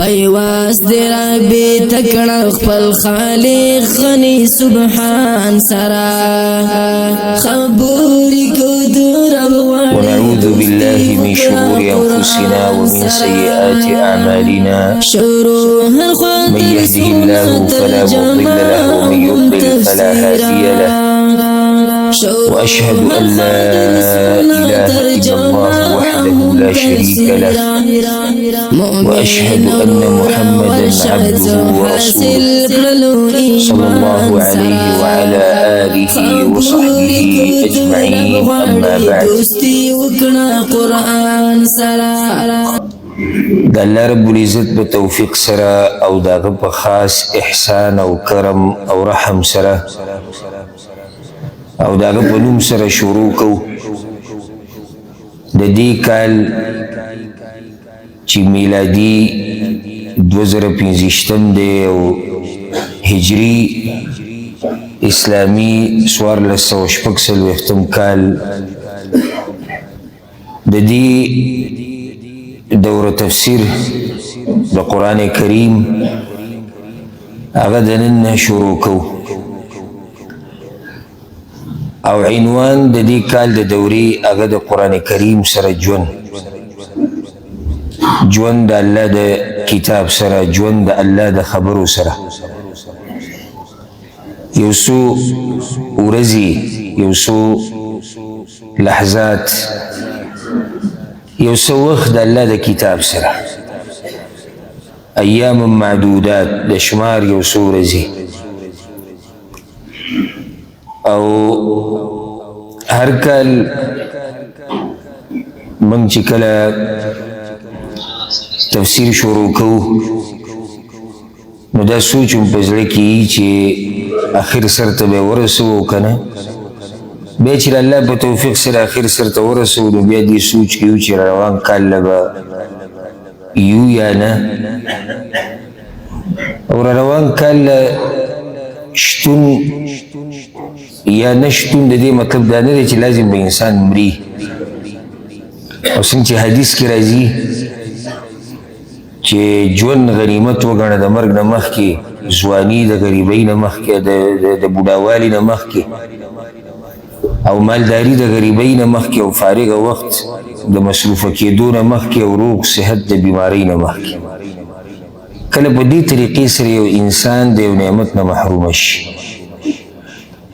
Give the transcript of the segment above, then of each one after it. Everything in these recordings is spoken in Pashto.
پیواز دی ربی تکڑا خپل خالق غنی سبحان سرا خبوری کو دور ونعوذ بالله من شرور أنفسنا ومن سيئات أعمالنا من يهده الله فلا مضل له ومن يضلل فلا هادي له وأشهد أن لا إله إلا الله وحده لا شريك له وأشهد أن محمدا عبده ورسوله صلى الله عليه وعلى آله وصحبه أجمعين أما بعد دا الله رب العزت بتوفيق سرا او داغه په خاص احسان او کرم او رحم سرا او داغه په نوم سره شروع کو د دې کال چې میلادي 2015 دی او هجری اسلامی 1460 کال د دې دور تفسیر د قرآن کریم هغه د نن شروع کو او عنوان د دې کال د دورې هغه د قرآن کریم سره ژوند د الله د کتاب سره ژوند د الله د خبرو سره یو څو ورځې یو څو لحظات یو څو وخت د الله د کتاب سره ایام معدودات د شمار یو څو ورځې او هر کال موږ چې کله تفسیر شروع کوو نو دا سوچ هم په زړه کې وي چې اخر سر ته به ورسوو که نه بیا چې الله په توفیق سره اخر سر ته ورسوو نو بیا دې سوچ کې یو چې روان کال له به یو یا نه او روان کال له شتون یا نه شتون د دې مطلب دا نه دی چې لازم به انسان مري او څنګه چې حدیث کې راځي چې ژوند غنیمت وګڼه د مرګ نه مخکې ځواني د غریبۍ نه مخکې د بوډاوالي نه مخکې او مالداری د غریبۍ نه مخکې او فارغه وخت د مصروفه کېدو نه مخکې او روغ صحت د بیمارۍ نه مخکې کله په دې طریقې سره یو انسان د یو نعمت نه محرومه شي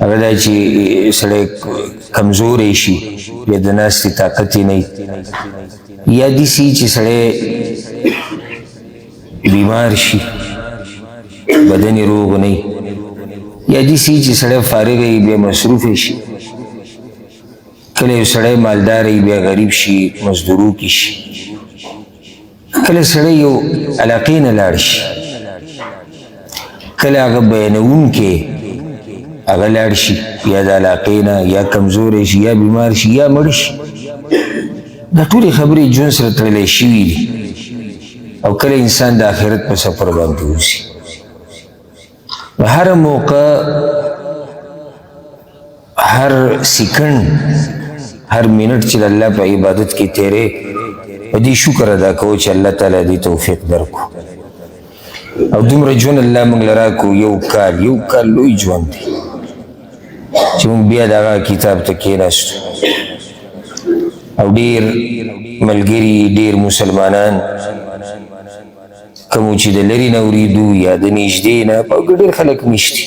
هغه دا چې سړی کمزوری شي یا د ناستې طاقت یې نه یا داسې چې سړی بیمار شي بدن یې روغ نه یا داسې چې سړی فارغ وي بیا مصروف شي کله یو سړی مالدار وي بیا غریب شي مزدوروکي شي کله سړی یو علاقې نه لاړ شي کله هغه بیانونکی هغه لاړ شي یا د علاقې نه یا کمزوری شي یا بیمار شي یا مړ شي دا ټولې خبرې ژوند سره تړلی شوي دي او کله انسان د آخرت په سفر باندې اوسي نو هر موقع هر سیکنډ هر منټ چې د الله په عبادت کې تیرې په دې شکر ادا کوو چې الله تعالی دې توفیق درکو او دومره ژوند الله موږ له راکړو یو کال لوی ژوند دی چې موږ بیا د هغه کتاب ته کېناستو او ډېر ملګري ډېر مسلمانان کوم چې د لرې نه اورېدو یا د نږدې نه په ډېر خلک نشته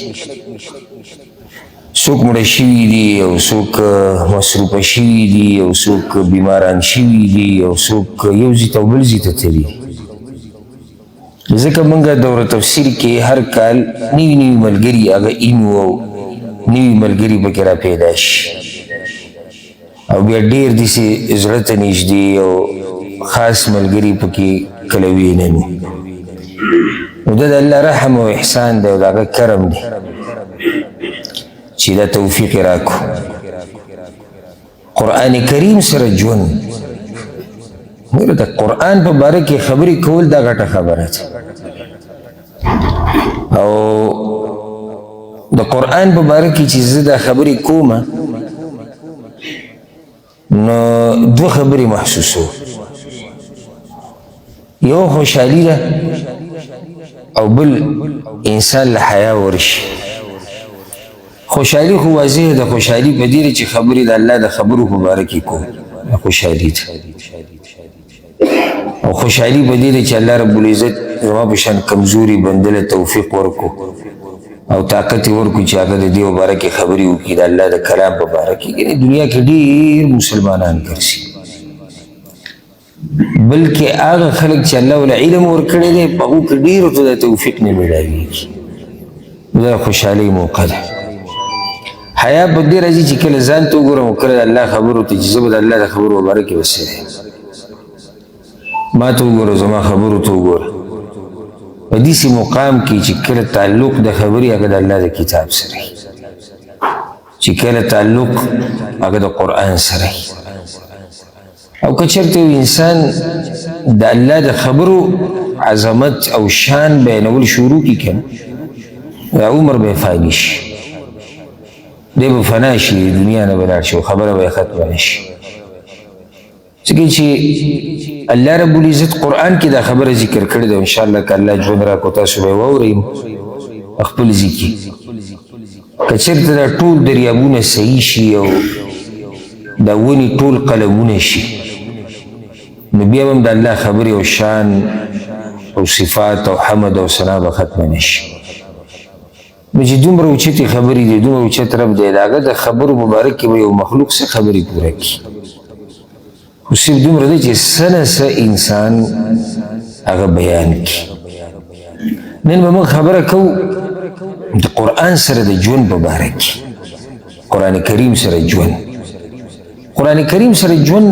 څوک مړه شوي دي او څوک مصروفه شوي دي او څوک بیماران شوي دي او څوک یو ځای ته او بل ځای ته تللي ځکه موږ دوره تفسیر کې هر کال نوي ملګري هغه اینو او نوي ملګري پکې را پیدا شي او بیا ډېر داسې زړه ته نږدې او خاص ملګري پکې کله وینم نو دا د الله رحم او احسان دی او د هغه کرم دی چې دا توفیق یې راکړو قرآن کریم سره ژوند ګوره د قرآن په باره کې خبرې کول دا ګټه خبره ده او د قرآن په باره کې چې زه دا خبرې کومه نو دو خبرې محسوسو یو خوشحالي ده او بل انسان له حیا ورشي خوشحالي خو واضح ده خوشحالي په دې چې خبرې د الله د خبرو په باره کې کو خوشحالي ده او خوشحالي په دې چې الله رب العزت زما په شان کمزوري بندله توفیق ورکو او طاقت ورکو چې هغه د دې په باره کې خبرې وکړي د الله د کلام په باره کې یعنې دنیا کې ډېر مسلمانان ګرځي بلکې هغه خلک چې الله ول علم ورکړی دی په هغو کې ډېرو ته د توفیق نه میلاویږي دا خوشحالۍ موقع ده حیا په دې راځي چې کله ځان ته وګورم او کله د الله خبرو ته چې زه به د الله د خبرو په باره کې وسیری ما ته وګوره زما خبرو ته وګوره په داسې مقام کې چې کله تعلق د خبرې هغه د الله د کتاب سره چې کله تعلق هغه د قرآن سره او که چېرته یو انسان د الله د خبرو عظمت او شان بیانول شروع کړي که نه دا عمر به یې فاني شي دی به فنا شي دنیا نه به لاړ شي او خبره به یې ختمه نه شي ځکه چې الله رب العزت قرآن کې دا خبره ذکر کړې ده انشاءالله که الله ژوند راکړو تاسو به یې واورئ خپل ذکر که چېرته دا ټول دریابونه صحیح شي او دا ونې ټول قلمونه شي نو بیا به هم د الله خبرې او شان او صفات او حمد او ثنا به ختمه نه شي نو چې دومره اوچتې خبرې دي دومره اوچت رب دی د هغه د خبرو مبارک کې به یو مخلوق څه خبرې پوره کړي خو صرف دومره دی چې څه نه څه انسان هغه بیان کړي نن به موږ خبره کوو د قرآن سره د ژوند په باره کې قرآن کریم سره ژوند قرآن کریم سره ژوند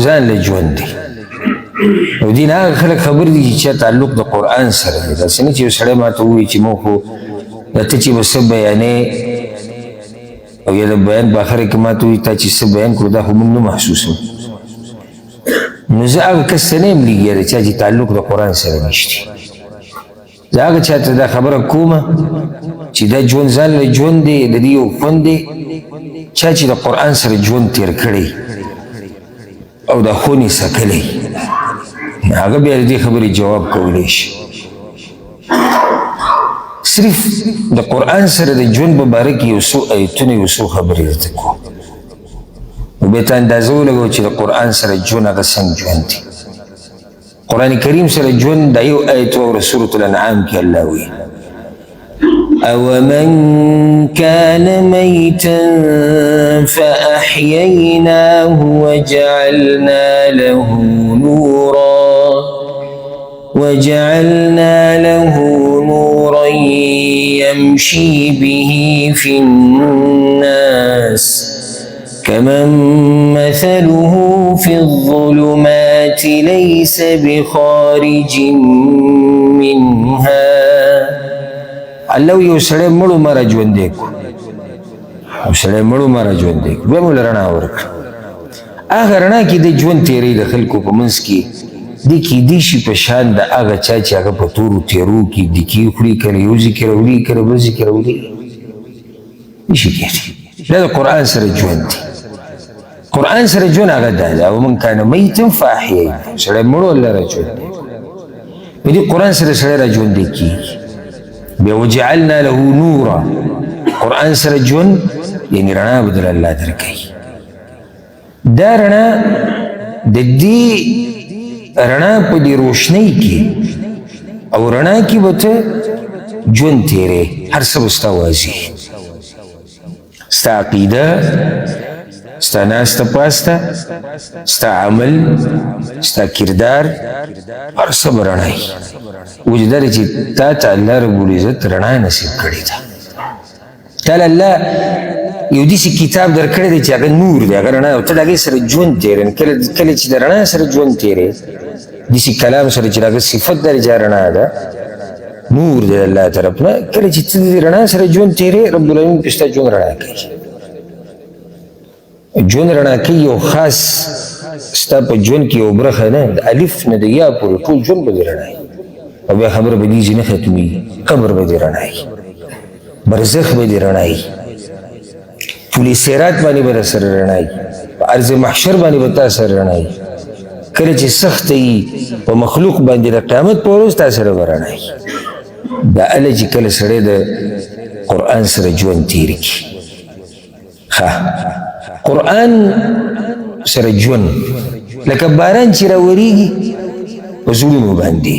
ځان له ژوند دی او دین هغه خلک خبر دي چې تعلق د قرآن سره دی داسې نه چې یو سړی ما ته ووایي چې موږ خو دا ته چې به څه بیانې او یا د بیان په اخره کې ما ته ووایي تا چې څه بیان کړو دا خو موږ نه محسوسو نو زه هغه کس ته نه یم لېږلی د چا چې تعلق د قرآن سره نشته زه هغه چا ته دا خبره کومه چې دا ژوند ځان له ژوند دی د دې یو خوند دی چا چې د قرآن سره ژوند تیر کړی او دا خونې سکلی هغه بیا د دې خبرې جواب کولی شي صرف د قرآن سره د ژوند په باره کې یو څو ایتونه یو څو خبرې درته کوم نو بیا ته اندازه ولګوه چې د قرآن سره ژوند هغه څنګه ژوند دی قرآن کریم سره ژوند دا یو ایت واوره سورة الانعام کې الله وایي أومن كان ميتا فأحييناه وجعلنا له نورا يمشي به في الناس كمن مثله في الظلمات ليس بخارج منها الله یو سړی مړو مره ژوندی کړو یو سړی مړو مره ژوندی کړو بیا مو له رڼا ورکړه هغه رڼا کې د ژوند تېرۍ د خلکو په منځ کې دې کیدی شي په شان د هغه چا چې هغه په تورو تېرو کې دکي وخوري کله یو ذکر اوري کله بل ذکر اوري نشي کېدی دا د قرآن سره ژوند دی قرآن سره ژوند هغه دا ده او من کان میتا فاحییناه سړی مړو الله را ژوندی په دې قرآن سره سړی را ژوندی کېږي بیا وجعلنا له نورا قرآن سره ژوند یعنې رڼا به در الله درکوي دا رڼا د دې رڼا په دې روشنۍ کې او رڼا کې به ته ژوند تېرې هر څه به ستا واضح ستا عقیده ستا ناسته پاسته ستا عمل ستا کردار هر څه به رڼایي وجه دا چې تا ته الله رب العزت رڼا نصیب کړې ده تا له الله یو داسې کتاب درکړی دی چې هغه نور دی هغه رڼا او ته د هغې سره ژوند تېرې کله چې د رڼا سره ژوند تېرې داسې کلام سره چې د هغه صفت دی چې رڼا ده نور دی د الله طرف نه کله چې ته د رڼا سره ژوند تېرې رب العالمین پې ستا ژوند رڼا کوي ژوند رڼا کوي یو خاص ستا په ژوند کې یو برخه نه د الف نه د یا پورې ټول ژوند به دې رڼایي او بیا خبره به دې نه ختمېږي قبر به دې رڼایي برزخ به دې رڼایي پل صراط باندې به در سره رڼایي په عرض محشر باندې به تا سره رڼایي کله چې سخت وي په مخلوق باندې د قیامت په ورځ تا سره به رڼا وي دا اله چې کله سړی د قرآن سره ژوند تېر کړي قرآن سره ژوند لکه باران چې راورېږي په زړونو باندې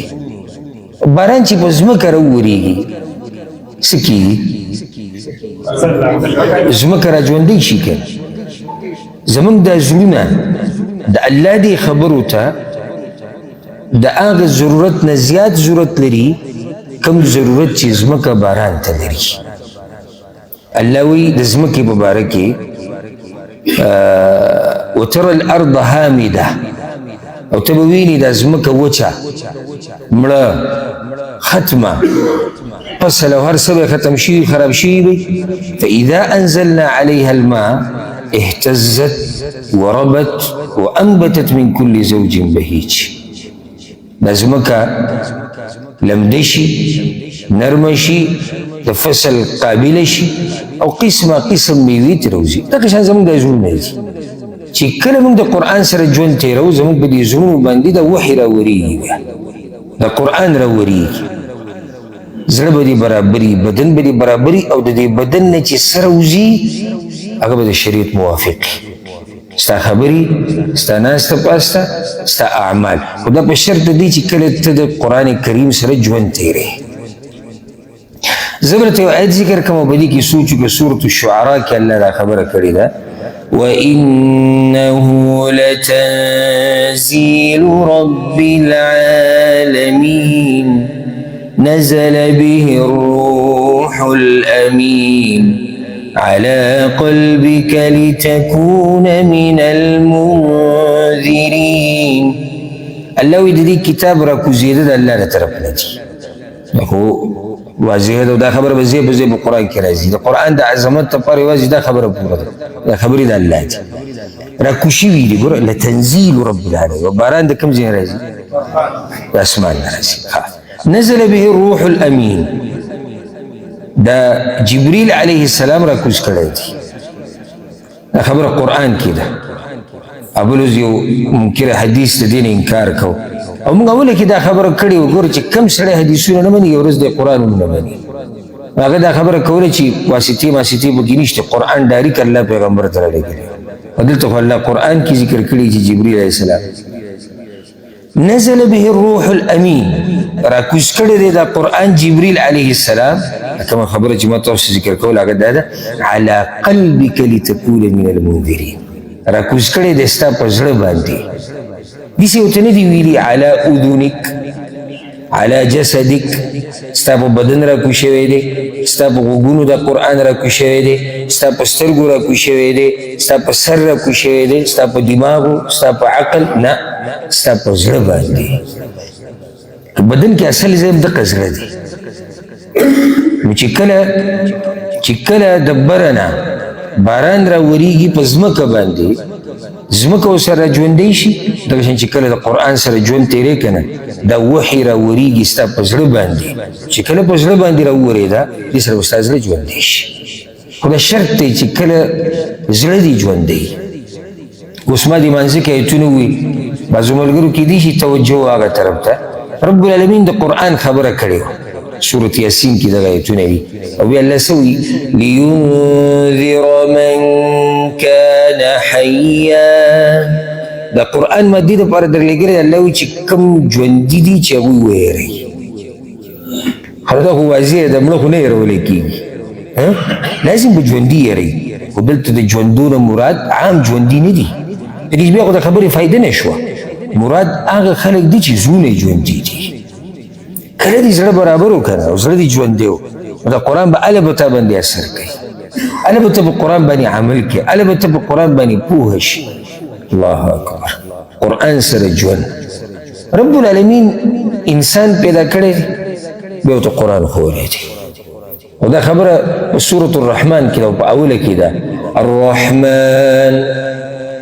باران چې په ځمکه راورېږي څه کېږي ځمکه را ژوندی شي که زمونږ دا زړونه د الله دې خبرو ته د هغه ضرورت نه زیات ضرورت لري کم ضرورت چې ځمکه باران ته لري الله وی د ځمکې په باره کې وترى الارض هامده او ته به ویني دا ځمکه وچه مړه ختمه فصل او هر څه به ختم شي خراب شي وي فاذا انزلنا عليها الماء اهتزت وربت وانبتت من كل زوج بهيج دا ځمکه لمده شي نرمه شي د فصل قابله شي او قسمه قسم میوې تروزي دغه شان زموږ د زړونه دي چې کله موږ د قرآن سره ژوند تېرو زموږ په دې زړونو باندې د وحي راورېږي د قرآن راورېږي زړه به دې برابري بدن به دې برابري او د دې بدن نه چې سره وځي هغه به د شریعت موافق ستا خبرې ستا ناسته پاسته ستا اعمال خو دا په شرط دی چې کله ته د قرآن کریم سره ژوند تېرې زه به یو آیت ذکر کوم او په دې کې سوچ وکړو سورة الشعراء کې الله دا خبره کړې ده وإنه لتنزيل رب العالمين نزل به الروح الأمين على قلبك لتكون من المنذرين الله ويدي كتاب راكو زيادة الله لطرف نتي واضح ده دا خبر بزی په قرآن کې راځي د قرآن د عظمت لپاره واضح دا خبره پوره ده دا خبرې د الله دي راکوشي وي دي ګوره لتنزيل رب العالمين باران د کوم ځای راځي د اسمان راځي نزل به الروح الامين دا جبريل عليه السلام راکوش کړی دی دا خبره قرآن کې ده ابلوز یو منکر حدیث د دین انکار کو او موږ اوله کې دا خبره کړې وګوره چې کم سړی حدیثونه نه مني یو ورځ د قرآن هم نه مني هغه دا خبره کوله چې واسطې پکې نشته قرآن ډایرک الله پیغمبر ته رالیږلی او دلته خو الله قرآن کې ذکر کړي چې جبريل علیه السلام نزل به الروح الامین راکوز کړی دی دا قرآن جبريل علیه السلام کومه خبره چې ما تاسو ذکر کوله هغه دا ده على قلبك لتكون من المنذرين راکوز کړی دی ستا په زړه باندې دیسی اتنی دی ویلی علا اذنک علا جسدک ستا په بدن را کوشوی دی ستا په غوږونو د قرآن را کوشوی دی ستا په سترګو را کوشوی دی ستا په سر را کوشوی دی ستا په دماغو ستا په عقل نه ستا په زړه باندې بدن کې اصل ځای دغه زړه دی نو چې کله د برنه باران را وریږي په ځمکه باندې ځمکه ورسره ژوندی شي دغه شان چې کله د قرآن سره ژوند تېری کنه دا وحي راورېږي ستا په زړه باندې چې کله په زړه باندې راورېده دې سره به ستا زړه ژوندی شي خو دا شرط دی چې کله زړه دې ژوندی اوس ما دې مانځه کې ایتونه وي بعضو ملګرو کېدای شي توجه هغه طرف ته رب العالمین د قرآن خبره کړې وه سورة یاسین کې دغه ایتونه وي او بیا الله څه وي لینذر من کان حیا دا قرآن مدې دپاره درلېږلی دی الله وایي چې کوم ژوندي دي چې هغوی ویروي خو دا خو واضح ده مړه خو نه یېرولی کېږي لازم به ژوندي یېروي خو دلته د ژوندو نه مراد عام ژوندي نه دي دې بیا خو د خبرې فایده نه شوه مراد هغه خلک دي چې زړونه یې ژوندي دي کله دې زړه برابر وکړه او زړه دې ژوندی و دا قرآن به هله به تا باندې اثر کوي هله به ته په قرآن باندې عمل کوي هله به ته په قرآن باندې پوه شي الله اکبر قرآن سره ژوند رب العالمین انسان پیدا کړی بیا ورته قرآن ښوولی دی او دا خبره په سورة الرحمن کې ده او په اوله کې ده الرحمن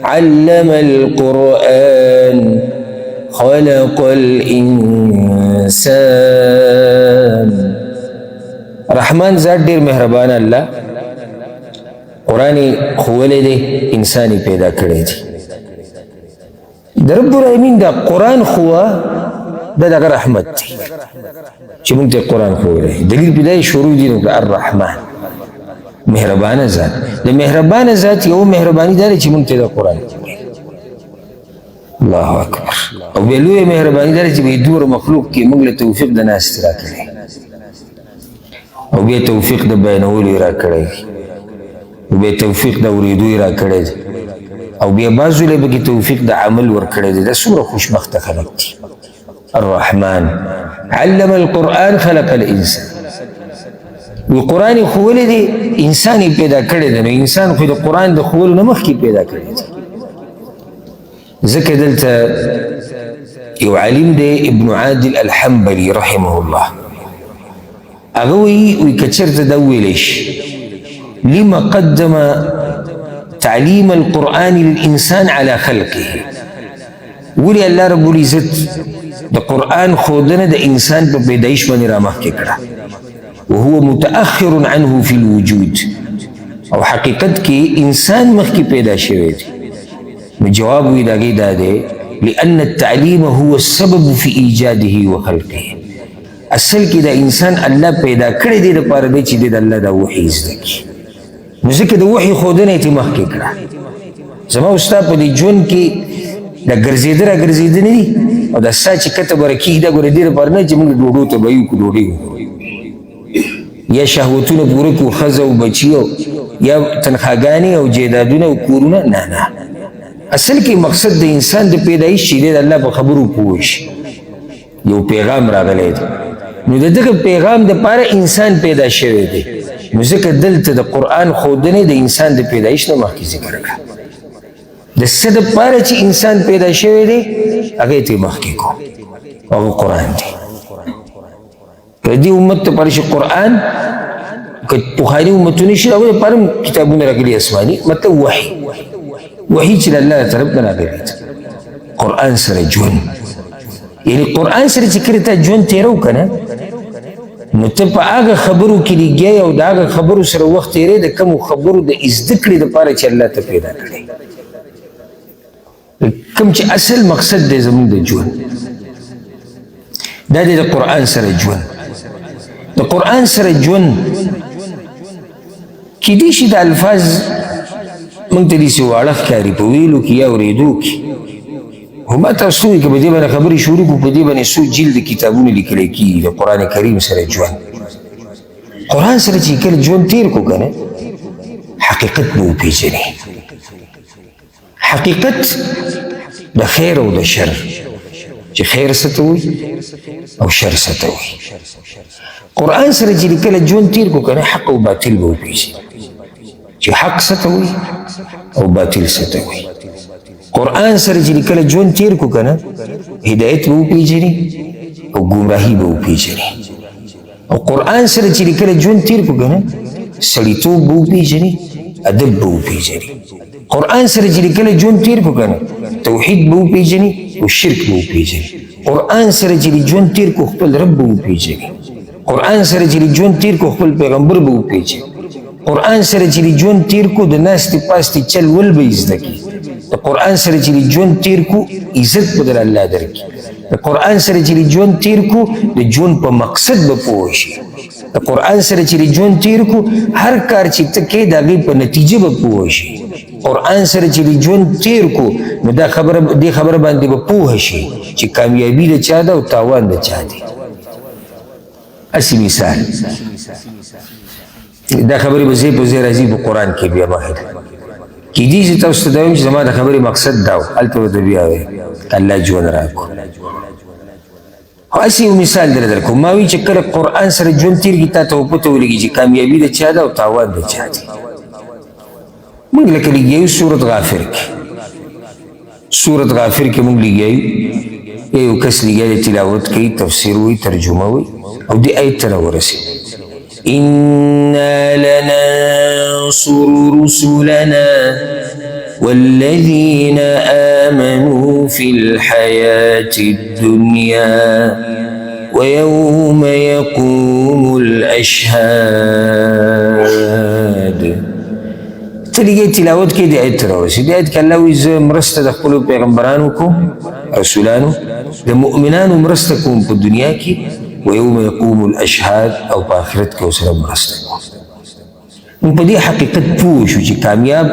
علم القرآن خلق الانسان رحمان ذات ډیر مهربان الله قرآن ښوولی دی انسان پیدا کړی دی د رب العالمین دا قرآن خو دا دغه رحمت دی چې موږ ته قرآن ښوولی دلیل په دا شروع دي نو الرحمن مهربانه ذات د مهربانه ذات یو مهرباني دا دی چې موږ ته دا قرآن الله اکبر او بیا لویه مهرباني دا دی چې به دومره مخلوق کې موږ له توفیق د ناستې راکړی او بیا توفیق د بیانولو یې راکړی او بیا توفیق د اورېدو یې راکړی دی او بیا بعضو له پکې توفیق د عمل ورکړی دی دا څومره خوشبخته خلک دي الرحمن علم القرآن خلق الانسان و قرآن ښوولی دی انسان یې پیدا کړی دی نو انسان خو د قرآن د ښوولو نه مخکې پیدا کړی دی ځکه دلته یو عالم دی ابن عادل الحنبلي رحمه الله هغه وایي که چېرته دا وویلی شي لما قدم تعليم القرآن للإنسان على خلقه ولي الله رب العزت د قرآن خودنه د انسان په پیدایش باندې رامخکې کړه وهو متأخر عنه في الوجود او حقیقت کې انسان مخکې پیدا شوی دی نو جواب وی داګی دا دی لأن التعليم هو السبب في إيجاده وخلقه اصل کې د انسان الله پیدا کړی دی لپاره دی چې د الله د وحی زده کړي نو ځکه د وحی ښودنه یې مخکې کړه زما ستا په دې ژوند کې دا ګرځېده را ګرځېده نه دي او دا ستا چې کته به راکېږي دا ګوره دې لپاره نه چې موږ ډوډو ته به یو کړو ډوډۍ یا شهوتونه پوره کړو ښځه او بچي یا تنخواګانې او جایدادونه او کورونه نه نه اصل کې مقصد د انسان د پیدایش چې دی د الله په خبرو پوه شي یو پیغام راغلی دی نو د دغه پیغام دپاره انسان پیدا شوی دی نو ځکه دلته د قرآن ښودنې د انسان د پیدایش نه مخکې ذکر کړه د څه دپاره چې انسان پیدا شوی دی هغه یې مخکې کو هغه قرآن دی د دې امت دپاره چې قرآن که پخواني امتونه شي هغوی دپاره هم کتابونه راغلي اسماني مطلب وحي وحي چې د الله له طرف نه راغلی دی قرآن سره ژوند یعنی قرآن سره چې کله تا ژوند تېرو که نه نو ته په هغه خبرو کې لګیا او د هغه خبرو سره وخت تېرې د کومو خبرو د زده کړې دپاره چې الله ته پیدا کړی کوم چې اصل مقصد دی زموږ د ژوند دا دی د قرآن سره ژوند د قرآن سره ژوند کیدای شي د الفاظ موږ ته داسې واړه ښکاري په ویلو کې یا اورېدو کې خو ما تاسو وایي که په دې باندې خبرې شروع کړو په دې باندې څو جلد کتابونه لیکلی کېږي د قرآن کریم سره ژوند قرآن سره چې کله ژوند تېر کړو که نه حقیقت به وپېژنې حقیقت د خیر او د شر چې خیر څه ته وایي او شر څه ته وایي قرآن سره چې کله ژوند تېر کړو که نه حق او باطل به وپېژنې چې حق څه ته وایي او باطل څه ته وایي قرآن سره چې کله ژوند تېر کړو که نه هدایت به وپېژنې او ګمراهي به وپېژنې او قرآن سره چې کله ژوند تېر کړو که نه سړیتوب به وپېژنې ادب به وپېژنې قرآن سره چې کله ژوند تېر کړو که نه توحید به وپېژنې او شرک به وپېژنې قرآن سره چې ژوند تېر کړو خپل رب به وپېژنې قرآن سره چې ژوند تېر کړو خپل پیغمبر به وپېژنې قرآن سره چې ژوند تېر کړو د ناستې پاستې چل ول به یې زده کړي د قرآن سره چې ژوند تېر کړو عزت به در الله درکړي د قرآن سره چې ژوند تېر کړو د ژوند په مقصد به پوه شي د قرآن سره چې ژوند تېر کړو هر کار چې ته کوې د هغې په نتیجه به پوه شي قرآن سره چې ژوند تېر کړو نو دې خبره باندې به پوه شي چې کامیابي د چا ده او تاوان د چا دی هسې مثال دا خبرې به ځای په ځای راځي په قرآن کې بیا مخې کیدای شي تاسو ته دا ووایم چې زما د خبرې مقصد دا و هلته ورته بیا وایي الله ژوند راکړو خو هسې یو مثال در درکړو ما وایي چې کله قرآن سره ژوند تېر کړي تا ته وپته ولګي چې کامیابي د چا ده او تاوان د چا دی موږ لکه لګیایو سورت غافر کې سورت غافر کې موږ لګیایو یو کس لګیا دی تلاوت کوي تفسیر وایي ترجمه وایي او دې آیت ته راورسېد إنا لننصر رسلنا والذين آمنوا في الحياة الدنيا ويوم يقوم الأشهاد ته لګې تلاوت کې د آیت راورسېد. د آیت کې الله وایي زه مرسته د خپلو پیغمبرانو کوم رسولانو د مؤمنانو مرسته کوم په دنیا کې ویوم یقوم الاشهاد او په آخرت کې ورسره مرسته کوم. موږ په دې حقیقت پوه شو چې کامیاب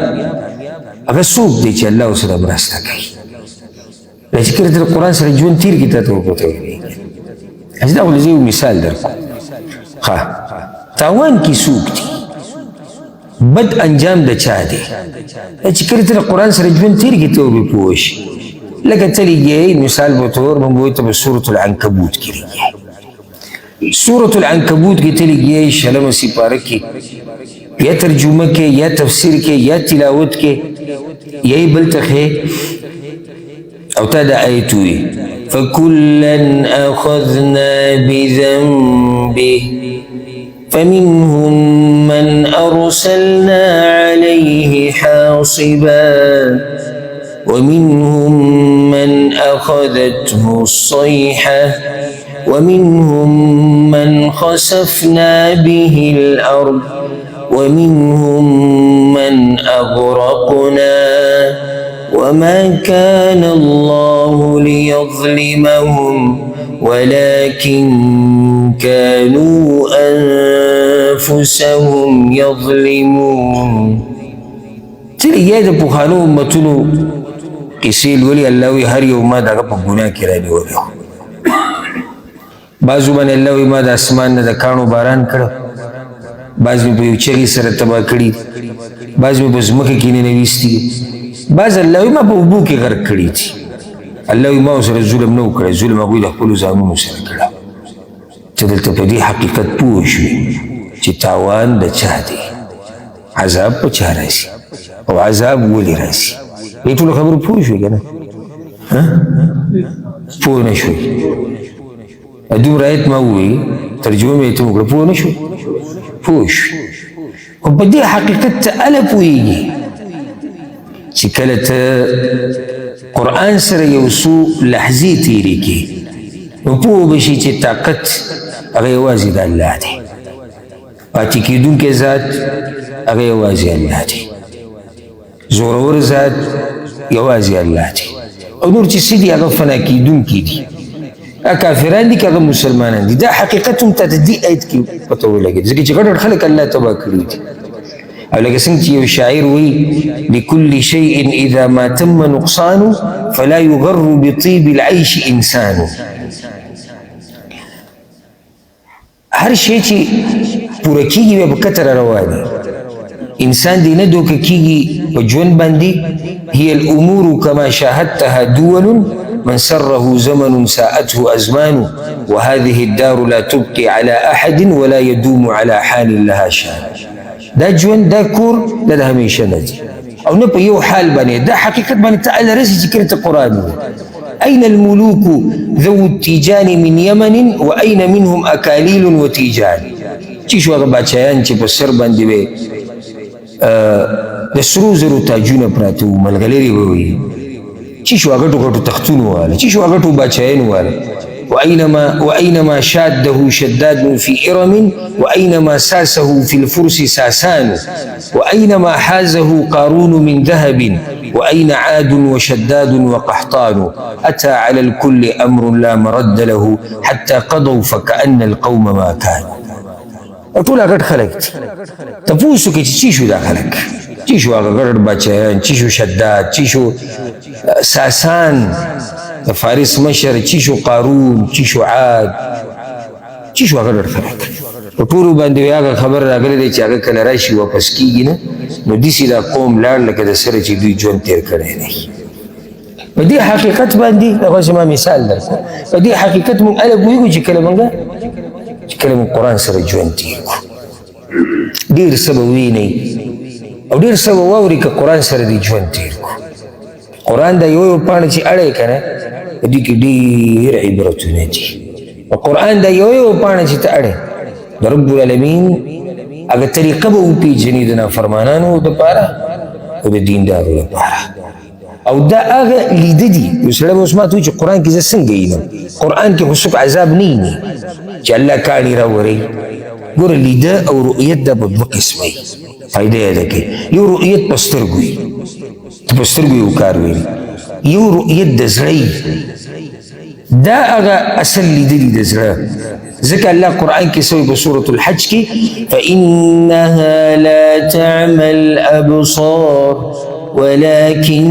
هغه څوک دی چې الله ورسره مرسته کوي. چې کله ته د قرآن سره ژوند تېر کړي تا ته وپوهېږي. دا خو زه یو مثال درکوم. ښه تاوان کې څوک دی؟ بد انجام د چا دی؟ چې کله ته د قرآن سره ژوند تېر کړي ته به پوه شي. لکه ته لګې مثال په طور موږ وایو ته په سورة العنکبوت کې لګې. سورة العنکبوت کې ته لګې شلمه سپاره کې یا ترجمه کې یا تفسیر کې یا تلاوت کې یا یې بل ته ښې او تا دا آیت وی فَكُلًّا أَخَذْنَا بِذَنبِهِ فَمِنْهُمْ مَنْ أَرْسَلْنَا عَلَيْهِ حَاصِبًا وَمِنْهُمْ مَنْ أَخَذَتْهُ الصَّيْحَةُ وَمِنْهُمْ مَنْ خَسَفْنَا بِهِ الْأَرْضَ وَمِنْهُمْ مَنْ أَغْرَقْنَا وما كان الله ليظلمهم ولكن كانوا أنفسهم يظلمون. تلي د پوخانو امتونو کیسې لولي الله وی هر یو ما دغه په ګناه کې رانیولی. بعضو باندې الله وی ما د اسمان نه د کاڼو باران کړه، بعض مې په یو چغې سره تباه کړي، بعض مې په ځمکه کې ننویستي، بعض الله وی ما په اوبو کې غرق کړي دي. الله وی ما ورسره ظلم نه و کړی، ظلم هغوی د خپلو ځانونو سره کړی. ته دلته په دې حقیقت پوه شوې چې تاوان د چا دی، عذاب په چا راشي او عذاب ولې راشي. دې ټولو خبرو پوه شوې که نه؟ پوه نه شوې. دومره آیت ما ووایي ترجمه مې ته وکړه، پوه نه شوې؟ پوه شوې. خو په دې حقیقت ته هله پوهېږي چې کله ته قرآن سره یو څو لحظې تېرې کړې نو پوه به شي چې طاقت هغه یوازې د الله دی، پاتې کېدونکی ذات هغه یوازې الله دی، زورور ذات یوازې الله دی، او نور چې څه دي هغه فنا کېدونکي دي. هغه کافران دي که هغه مسلمانان دي. دا حقیقت هم تا ته دې آیت کې پته ولګېد ځکه چې ګډ خلک الله تباه کړي دي. او لکه څنګه چې یو شاعر وایي لكل شيء اذا ما تم نقصانه فلا يغر بطيب العيش انسان. هر شی چې پوره کېږي بیا په کتر رواني. انسان دې نه دوکه کېږي په ژوند باندې. هي الامور كما شاهدتها دول من سره زمن ساءته ازمان وهذه الدار لا تبقي على احد ولا يدوم على حال لها شان. دا ژوند دا کور دا د همیشه نه دي او نه په یو حال باندې. دا حقیقت باندې ته اله رسي چې کله ته قرآن ووایې. أين الملوک ذو التیجان من یمن وأين منهم أکالیل وتیجان. چې شو هغه بادشاهیان چې په سر باندې به د سرو زرو تاجونه پراته وو، ملغلرې به وي، چې شو هغه غټو تختونه واله، چې شو هغه غټو بادشاهیان واله. وأينما شاده شداد في إرم وأينما ساسه في الفرس ساسان وأينما حازه قارون من ذهب وأين عاد وشداد وقحطان أتى على الكل أمر لا مرد له حتى قضوا فكأن القوم ما كانوا. ټول هغه خلک تاسو کې چې شو دا خلک، چې شو هغه غړ بچیان، چې شو شداد، چې شو ساسان د فارس مشر، چې شو قارون، چې شو عاد، چې شو هغه غړ خلک. په ټولو باندې هغه خبر راغلی دی چې هغه کله راشي واپس کېږي نه نو داسې دا قوم لاړ لکه د سره چې دوی ژوند تېر کړی دی. په دې حقیقت باندې دغه زما مثال درکړم. په دې حقیقت موږ هله پوهېږو چې کله موږ قرآن سره ژوند تېر کړو. ډېر څه به وینئ او ډېر څه به واورئ که قرآن سره دې ژوند تېر کړو. قرآن دا یو پاڼه چې اړی که نه په دې کې ډېر عبرتونه دي. او قرآن دا یو پاڼه چې ته اړی د رب العالمین هغه طریقه به وپېژنې د نافرمانانو دپاره او د دیندارو لپاره. او دا هغه لیده دي. یو سړی به اوس ما ته وایي چې قرآن کې زه څنګه وینم؟ قرآن کې خو څوک عذاب نه ویني. چې الله کاڼي راوري. ګوره لیده او رؤیت دا په دوه قسمه وي. فایده یې ده کې یو رؤیت په سترګو وي، ته په سترګو یو کار ویني. یو رؤیت د زړه دا هغه اصل لیدلي د زړه. ځکه الله قرآن کې سوی په سورة الحج کې فإنها لا تعمى الأبصار ولكن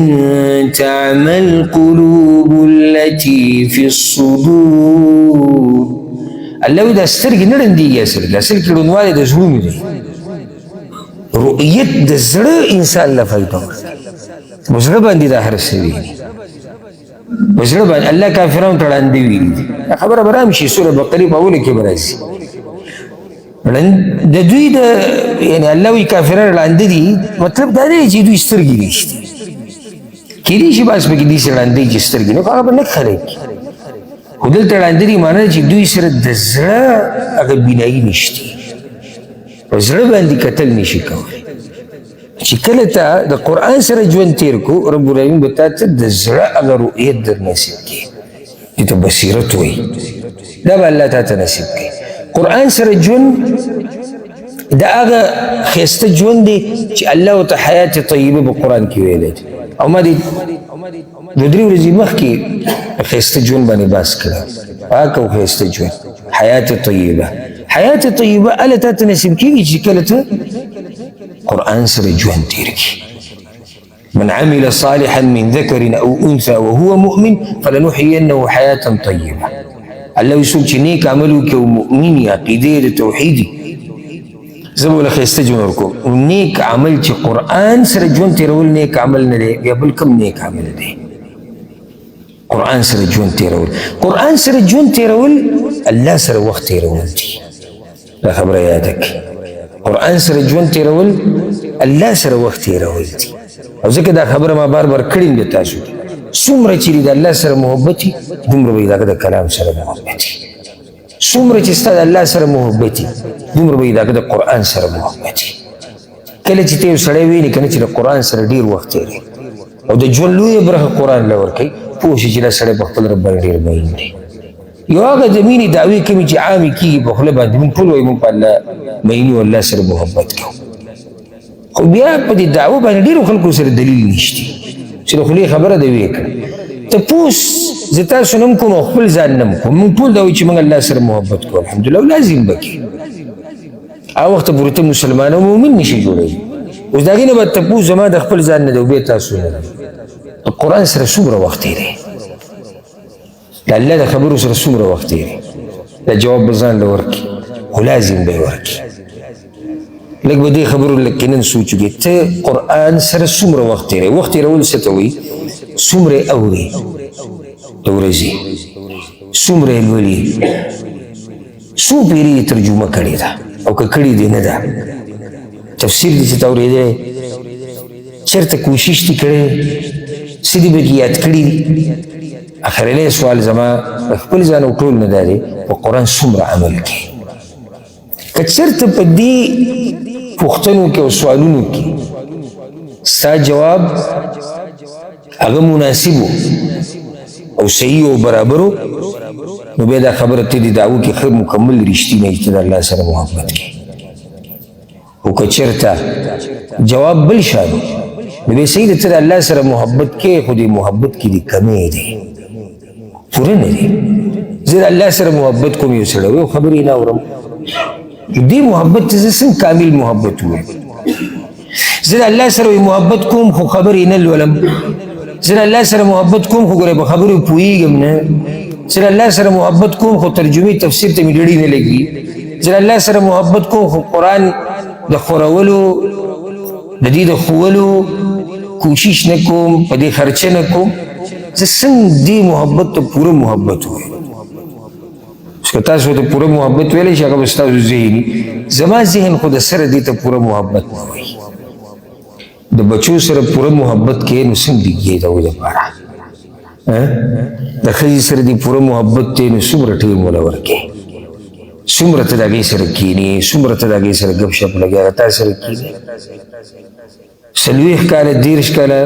تعمى القلوب التي في الصدور. الله دا سترګې نه ړندېږي، اصل کې ړندوالی د زړونو دی. رؤیت د زړه انسان له فایده ورکوي. په زړه باندې دا هر څه ویني، په زړه باندې الله کافرانو ته ړانده ویلي دي. خبره به رام شي سوره بقرې په اوله کې به راځي. د دوی د یعنې الله وایي کافران ړانده دي، مطلب دا دی چې دوی سترګې نشته. کېدای شي بعض پکې داسې ړانده چې سترګې نه، خو هغه به نه خلک. خو دلته ړانده دي معنی چې دوی سره د زړه هغه بینایي نشته، په زړه باندې کتل نشي کولی. چې کله ته د قرآن سره ژوند تیر کو، رب العالمین به تا ته د زړه هغه رؤیت در نصیب کړي، چې ته بصیرت وایي، دا به الله تا ته نصیب کړي. قرآن سره ژوند دا هغه ښایسته ژوند دی چې الله ورته حیات طیبه په قرآن کې ویلی دی. او ما دې دوه درې ورځې مخکې په ښایسته ژوند باندې بحث کړی، پاک او ښایسته ژوند، حیات طیبه. حیات طیبه هله تا ته نصیب کېږي چې کله ته قرآن سره ژوند تیر کړي. من عمل صالحا من ذكر او انثى وهو مؤمن فلنحيينه حياه طيبه. الله يسوع چې نیک عمل وکړي او مؤمن یې عقیدې د توحیدي، زه به له ښایسته ژوند ورکوم. نیک عمل چې قرآن سره ژوند تېرول نیک عمل نه دی، بیا بل کوم نیک عمل دی؟ قرآن سره ژوند تېرول. قرآن سره ژوند تېرول الله سره وخت تېرول دي. دا خبره یاده کړئ. قرآن سره ژوند تېرول الله سره وخت تېرول دي. او ځکه دا خبره ما بار بار کړې ده تاسو ته، څومره چې د الله سره محبت وي دومره به د کلام سره محبت وي. څومره چې ستا د الله سره محبت وي دومره به د قرآن سره محبت وي. کله چې ته یو سړی وینې که نه چې د قرآن سره ډېر وخت تېروي او د ژوند لویه برخه قرآن له ورکوي، پوه شي چې دا سړی په خپل رب باندې ډېر مین دی. یو هغه د مینې دعوې کومې چې عامې کېږي په خوله باندې، موږ ټول وایو موږ په الله مین یو، الله سره محبت کوو، خو بیا په دې دعوه باندې ډېرو خلکو سره دلیل نشته چې د خولې خبره دې ویې کړه. تپوس زه تاسو نه م کوم او خپل ځان نه م کوم، موږ ټول دا وایو چې موږ الله سره محبت کوو الحمدلله، او لازم به کړي. هغه وخته پورې ته مسلمان او مؤمن نشي جوړوي. اوس د هغې نه به تپوس زما د خپل ځان نه دی او بیا تاسو نه دی. د قرآن سره څومره وخت تېروي، د الله د خبرو سره څومره وخت تېروي، دا جواب به ځان له ورکړي، خو لازم به یې ورکړي. لږ به دې خبرو لږ نن سوچ وکړې، ته قرآن سره څومره وخت تېروي. وخت تېرول څه ته وایي؟ څومره یې اورې د ورځې، څومره یې لولي، څو پیرې یې ترجمه کړې ده او که کړې دې نه ده، تفسیر دې چې ته اورېدلی، چېرته کوشش دې کړی، څه دې پکې یاد کړي دي. اخرنی سوال زما خپل ځان او ټول نه دا دی، په قرآن څومره عمل کوي. که چېرته په دې پوښتنو کې او سوالونو کې ستا جواب هغه مناسب او صحیح او برابر و، نو بیا دا خبره ته د دعوه کې ښه مکمل رښتینی چې د الله سره محبت کوي. خو که چېرته جواب بل شان نو بیا صحیح ده ته د الله سره محبت کوې، خو دې محبت کې دې کمی دی، پوره نه دی. زه د الله سره محبت کوم یو سړی یو خبرې نه اورم، دې محبت ته زه څنګه کامل محبت ووایم؟ زه د الله سره محبت کوم خو خبرې نه لولم، زه د الله سره محبت کوم خو ګوره په خبرو پوهېږم نه، زه د الله سره محبت کوم خو ترجمې تفسیر ته مې ډېرې نه لګي، زه د الله سره محبت کوم خو قرآن د خورولو د دې د ښوولو کوشش نه کوم، په دې خرچه نه کوم. زه څنګه دې محبت ته پوره محبت ووایم؟ که تاسو ته پوره محبت ویلی شي هغه به ستاسو ذهني، زما ذهن خو د سره دې ته پوره محبت نه وایي. د بچو سره پوره محبت کوې نو څنګه دیږي د هغوی دپاره؟ د ښځې سره دې پوره محبت دی نو څومره ټیم وله ورکوې، څومره ته د هغې سره کښېنې، څومره ته د هغې سره ګپ شپ لګې، هغه تا سره کښېنې. 40 کاله 30 کاله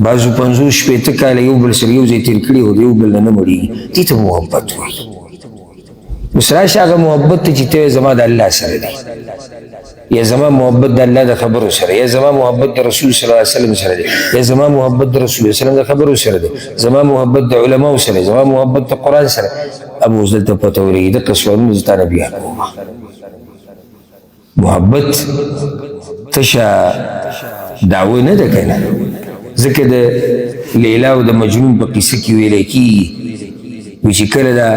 بعضو 50 شپېته کاله یو بل سره یو ځای تېر کړي او د یو بل نه نه مړېږي، دې ته محبت وایي. اوس راشه هغه محبت ته چې ته زما د الله سره دی یا زما محبت د الله د خبرو سره یا زما محبت د رسول صلی الله علیه وسلم سره دی یا زما محبت د رسول صلی الله علیه وسلم د خبرو سره دی زما محبت د علماو سره زما محبت د قرآن سره ابو زل ته پته ولګي دغه سوالونه زه تا نه بیا کوم محبت تشه دعوه نه ده که نه ځکه د لیلا او د مجنون په قصه کې ویلی کېږي وي چې کله دا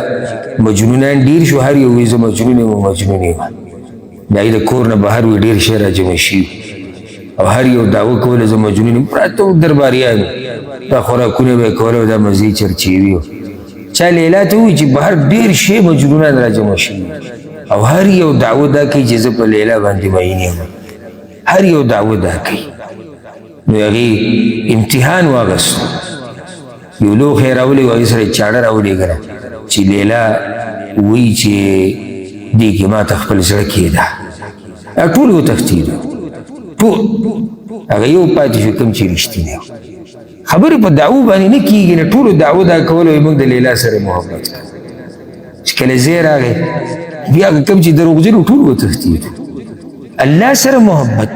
مجنونان ډېر شو هر یو وایي زه مجنون یم او مجنون یم د هغې د کور نه بهر وي ډېر شی راجمع شي او هر یو دعوه کوله زه مجنون یم پراته درباریان دا خوراکونه به یې کول او دا مزې چرچې وي چا لیلا ته وایي چې بهر ډېر شی مجنونان راجمع شوي او هر یو دعوه دا کوي چې زه په لیلا باندې مین یم هر یو دعوه دا کوي نو هغې امتحان واغستو یو لوښی یې راولي و هغې سره یې چاړه راولي که نه چې لیلا وایي چې دې کې ما ته خپل زړه کېده ټول وتښتېدو ټول هغه یو پاتې شو کوم چې رښتینی و خبرې په دعوو باندې نه کېږي نه ټولو دعوه دا کوله وایي موږ د لیلا سره محبت کوو چې کله ځای راغی بیا کوم چې دروغجن ټول وتښتېدو الله سره محبت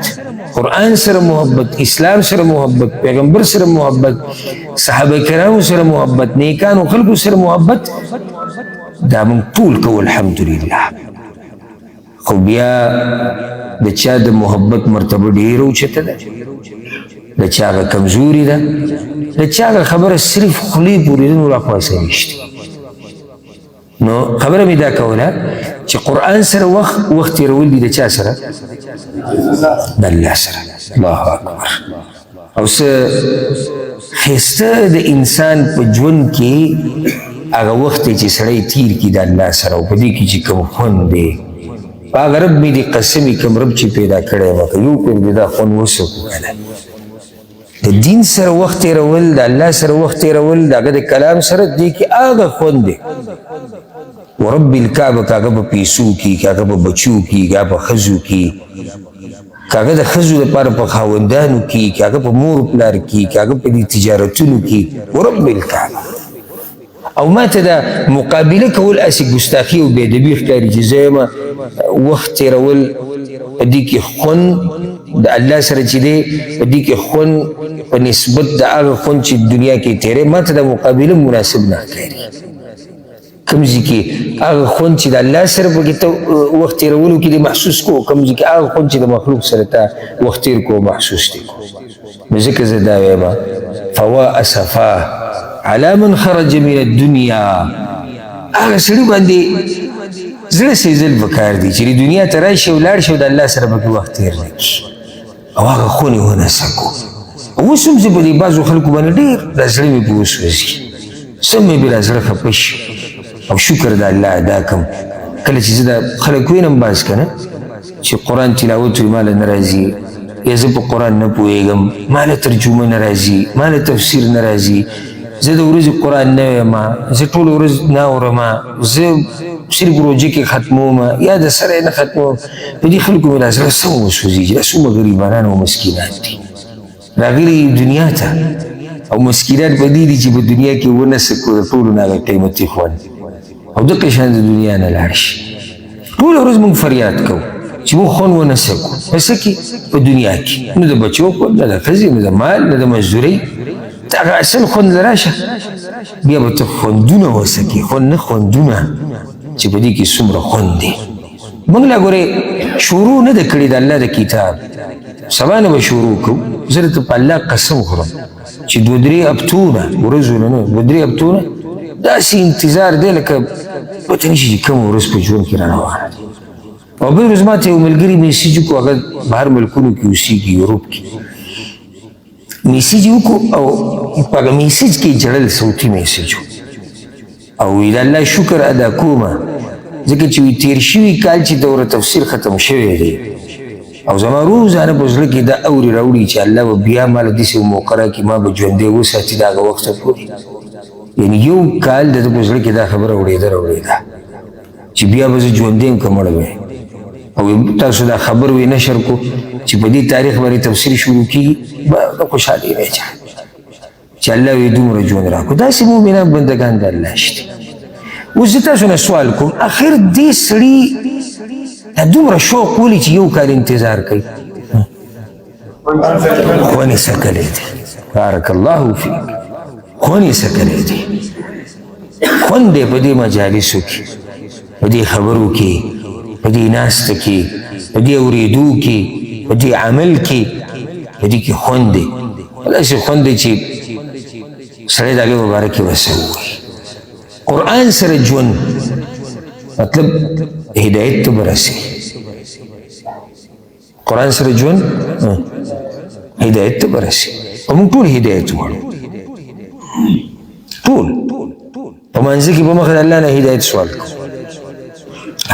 قرآن سره محبت اسلام سره محبت پیغمبر سره محبت صحابه کرامو سره محبت نیکانو خلکو سره محبت دا موږ ټول کوو الحمدلله خو بیا د چا د محبت مرتبه ډېره اوچته ده د چا هغه کمزوري ده د چا هغه خبره صرف خولې پورې ده نور اخوا څه نشته نو خبره مې دا کوله چې قرآن سره وخت تېرول دي د چا سره د الله سره الله اکبر او څه ښایسته د انسان په ژوند کې هغه وخت دی چې سړی تیر کړي د الله سره او په دې کې چې کوم خوند دی په هغه رب مې دې قسم وي کوم رب چې پیدا کړی یم که یو پرې دې دا خوند وڅکو که نه د دین سره وخت تېرول د الله سره وخت تېرول د هغه د کلام سره دې کې هغه خوند دی ورب الکعبه که هغه په پیسو کې که هغه په بچو کې که هغه په ښځو کې که هغه د ښځو دپاره په خاوندانو کې که هغه په مور پلار کې که هغه په دې تجارتونو کې ورب الکعبه او ما ته دا مقابله کول هسې ګستاخي او بېادبي ښکاري چې زه یم وخت تېرول په دې کې خوند د الله سره چې دی په دې کې خوند په نسبت د هغه خوند چې دنیا کې تېری ما ته د مقابله مناسب نه ښکاري کوم ځای کې هغه خوند چې د الله سره پکې ته وخت تېرولو کې دې محسوس کو کوم ځای کې هغه خوند چې د مخلوق سره ته وخت تېر کو محسوس دی نو ځکه زه دا وایم فوا اسفا على من خرج من الدنيا هغه سړي باندې زړه سېزل پکار دی چې دنیا ته راشي او لاړ شي او د الله سره پکې وخت تېر نه کړي او هغه خونې ونه سکو اوس هم زه په دې بعضو خلکو باندې ډېر دا زړه مې په وسوځي څه مې بې را زړه خفه شي او شکر د الله ادا کړم کله چې زه د خلک وینم باز که نه چې قرآن تلاوت وي ماله نه راځي یا زه په قرآن نه پوهېږم ماله ترجمه نه راځي ماله تفسیر نه راځي زه د ورځې قرآن نه وایم زه ټوله ورځ نه اورم زه صرف روژه کې ختموم یا د سره نه ختموم په دې خلکو مې دا زړه څه وسوځي چې دا څومره غریبانان او مسکینان دي راغلي دنیا ته او مسکینان په دې دي چې په دنیا کې ونه سکو د ټولو نه هغه قیمتي خوند او دغه شان د دنیا نه لاړ شي ټوله ورځ موږ فریاد کوو چې موږ خوند ونه سکو په څه کې په دنیا کې نه د بچو خوند نه د ښځې نه د مال نه د مزدورۍ ته هغه اصل خوند له راشه بیا به ته خوندونه وسکې خوند نه خوندونه چې په دې کې څومره خوند دی موږ لا ګورې شروع نه ده کړې د الله د کتاب سبا نه به شروع کوو زه درته په الله قسم خورم چې دوه درې هفتونه ورځونه نه دوه درې هفتونه داسې انتظار دی لکه پته نه شي چې کومه ورځ په ژوند کې راروانه ده او بل ورځ ما ته یو ملګري میسیج وکړو هغه بهر ملکونو کې اوسېږي یوروپ کې میسیج وکړو او په هغه میسیج کې جړل صوتي میسیج او وی د الله شکر ادا کومه ځکه چې وی تېر شوي کال چې دوره تفسیر ختم شوی دی او زما روزانه په زړه کې دا اوري راوړي چې الله به بیا ماله داسې موقع راکړي ما به ژوندی وساتي د هغه وخته پورې یعنی یو کال د ده په زړه کې دا خبره اورېده چې بیا به زه ژوندی یم که مړه وی او تاسو دا خبر وی نشر کو چې په دې تاریخ باندې تفسیر شروع کېږي د خوشحالۍ نه چې الله وی دومره ژوند راکړو داسې مؤمنان بندګان د الله شته اوس زه تاسو نه سوال کوم اخر دې سړي دا دومره شوق ولې چې یو کال انتظار کوي خونې سکلی دی بارک الله فیک خونې سکلی دی خوند دی په دې مجالسو کې په دې خبرو کې په دې ناسته کې په دې اورېدو کې په دې عمل کې په دې کې خوند دی داسې خوند دی چې سړی د هغې په باره کې به څه ووایي قرآن سره ژوند مطلب هدایت ته به رسېږي قرآن سره ژوند هدایت ته به رسېږي او موږ ټول هدایت غواړو ټول په منځ کې په مخه د الله نه هدایت سوال کوو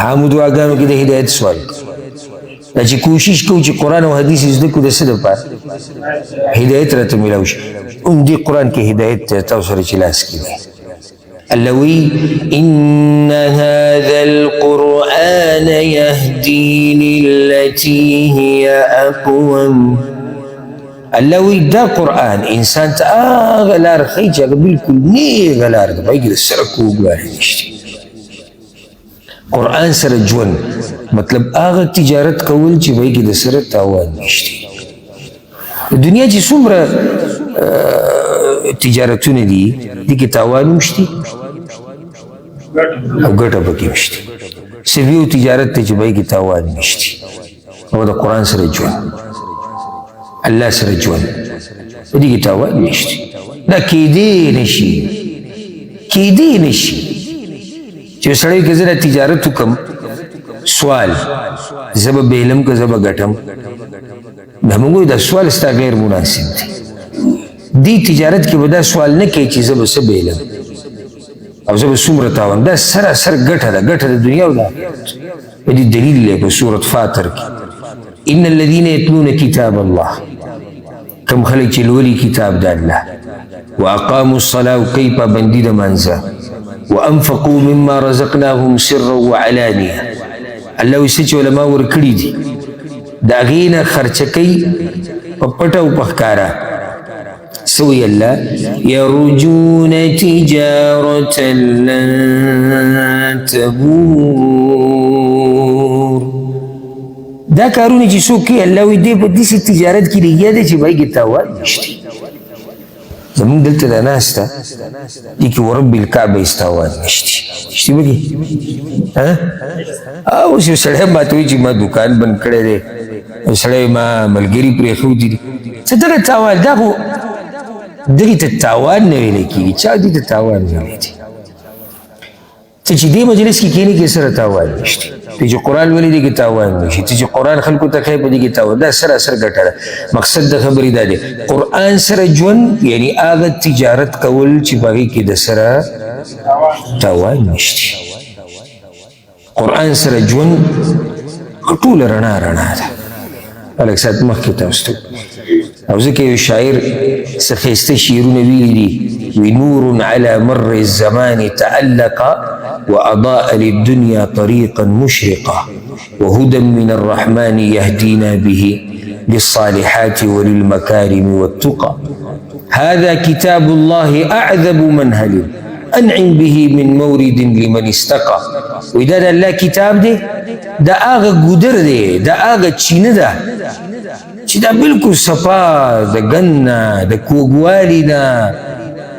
عامو دعاګانو کې د هدایت سوال کوو دا چې کوشش کوو چې قرآن او حدیث زده کړو د څه دپاره هدایت راته میلاو شي هم دې قرآن کې هدایت دی تاسو سره چې لاس کې دی الله وی ان هذا القرآن يهدي للتي هي اقوم الله وی دا قرآن انسان ته هغه لار ښیي چې هغه بلکل نیغه لار ده په هغې کې د سرک اوږدوالی نشته قرآن سره ژوند مطلب هغه تجارت کول چې په هغې کې د سره تاوان نشته د دنیا چې څومره تجارتونه دي دې کې تاوان هم شته او ګټه پکې هم شته صرف یو تجارت دی چې په هغې کې تاوان نشته او د قرآن سره ژوند الله سره ژوند په دې کې تاوان نشته دا کیدی نشي چې سړی که زه د تجارت وکړم سوال زه به بیلم که زه به ګټم دا موږ وایو دا سوال ستا غیر مناسب دی دې تجارت کې به دا سوال نه کوي چې زه به څه بیلم او زه به څومره تاوان دا سراسر ګټه ده ګټه د دنیا او د آخرت په دې دلیل دی په سورت فاطر کې ان الذين يتلون كتاب الله کم خلک چې لولي کتاب د الله واقاموا الصلاه او کوي پابندي د منځه وانفقوا مما رزقناهم سرا وعلانيه الله وایي څه چې علما ورکړي دي د هغې نه خرچه کوي په پټه او په ښکاره څه وایي الله یرجون تجارة لن تبور دا کارونه چې څوک کوي الله وایي دی په داسې تجارت کې لګیا دی چې په هغې کې تاوان نشته زمونږ دلته دا ناسته دې کې ورب الکعبه هېڅ تاوان نشته شته به کې اوس یو سړی ماته وایي چې ما دوکان بند کړی دی یو سړی ما ملګري پرېښودي دي څه دغه تاوان دا خو دغې ته تاوان نه ویلی کېږي چا دې ته تاوان ویلی دی ته چې دې مجلس کې کښېنې کې سره تاوان نشته ته چې قرآن ولې دې کې تاوان نشي ته چې قرآن خلکو ته ښایي په دې کې تاوان دا سراسر ګټه ده مقصد د خبرې دا دی قرآن سره ژوند یعنی هغه تجارت کول چې په هغې کې د سره تاوان نشته قرآن سره ژوند ټوله رڼا ده هلک ساعت مخکې تاسو ته او ځکه یو شاعر څه ښایسته شعرونه ویلي دي وي نور على مر الزمان تألق وأضاء للدنيا طريقا مشرقا وهدى من الرحمن يهدينا به للصالحات وللمكارم والتقى هذا كتاب الله أعذب منهل أنعم به من مورد لمن استقى وإذا الله كتاب دي دا آغا قدر دي دا آغا چینه ده چې دا بلکل صفا د ګنه د کوږوالي نه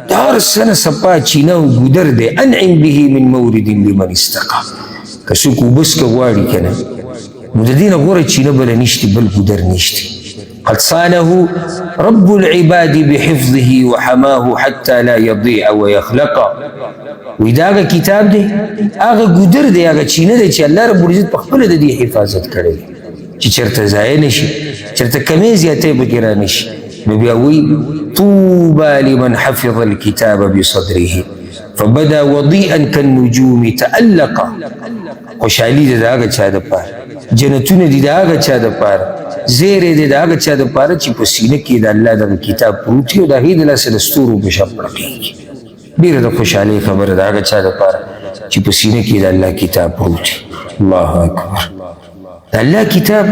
د هر څه نه صفا چینه او ګودر دی انعم به من مورد لمن استقى که څوک اوبه څکه غواړي که نه نو د دې نه غوره چینه بله نشتي بل ګودر نشتي قد صانه رب العباد بحفظه وحماه حتى لا يضيع ويخلق وی دا هغه کتاب دی هغه ګودر دی هغه چینه دی چې الله رب العزت په خپله د دې حفاظت کړی چې چېرته ضایع نه شي چېرته کمې زیاتۍ پکې را نه شي نو بیا وایي طوبى لمن حفظ الكتاب بصدره فبدا وضيئا كالنجوم تألقا خوشحالي دی د هغه چا دپاره جنتونه دي د هغه چا دپاره زیری دی د هغه چا دپاره چې په سینه کې د الله دغه کتاب پروت وي او د هغې د لاسه د ستورو په شان پړقېږي ډېره د خوشحالۍ خبره د هغه چا دپاره چې په سینه کې د الله کتاب پروت وي الله اکبر د الله کتاب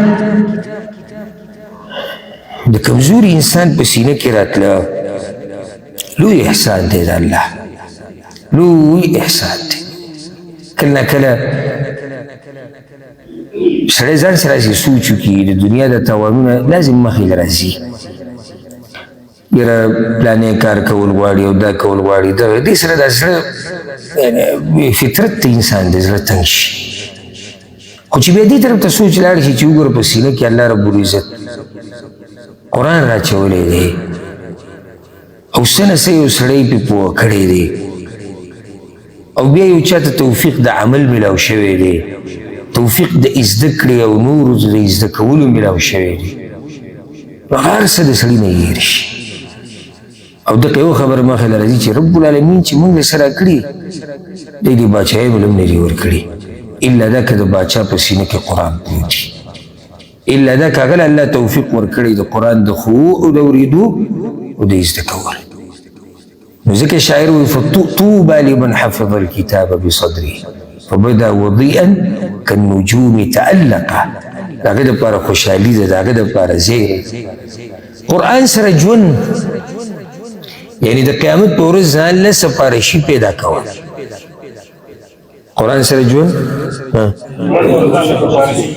د کمزوري انسان په سینه کې راتله لوی احسان دی د الله لوی احسان دی کله ناکله سړی ځان سره داسې سوچ وکړي د دنیا د تاوانونه لازم مخې له راځي یاره پلانې کار کول غواړي او دا کول غواړي دې سره دا زړه فطرت ته انسان د زړه تنګ شي خو چې بیا دې طرف ته سوچ لاړ شي چې وګوره په سینه کې الله رب العزت قرآن راچولی دی او څه نه څه یو سړی پې پوه کړی دی او بیا یو چاته توفیق د عمل میلاو شوی دی توفیق د زده کړې او نورو د زده کولو میلاو شوی دی نو هر څه د سړي نه هېر شي او دغه یو خبره مخې له راځي چې رب العالمین چې موږ سره کړي دی د باچایۍ بل هم نه دي ورکړي الا دا که د باچا په سینه کې قرآن پروت وي الا دا که هغه الله توفیق ورکړی د قرآن د ښوو او د اورېدو او د زده کولو نو ځکه شاعر وایي فطوبى لمن حفظ الكتاب بصدره فبدا وضيئا كالنجوم تألقا د هغه دپاره خوشحالي ده د هغه دپاره زیری قرآن سره ژوند یعنی د قیامت په ورځ ځان له سفارشي پیدا کول قرآن سره ژوند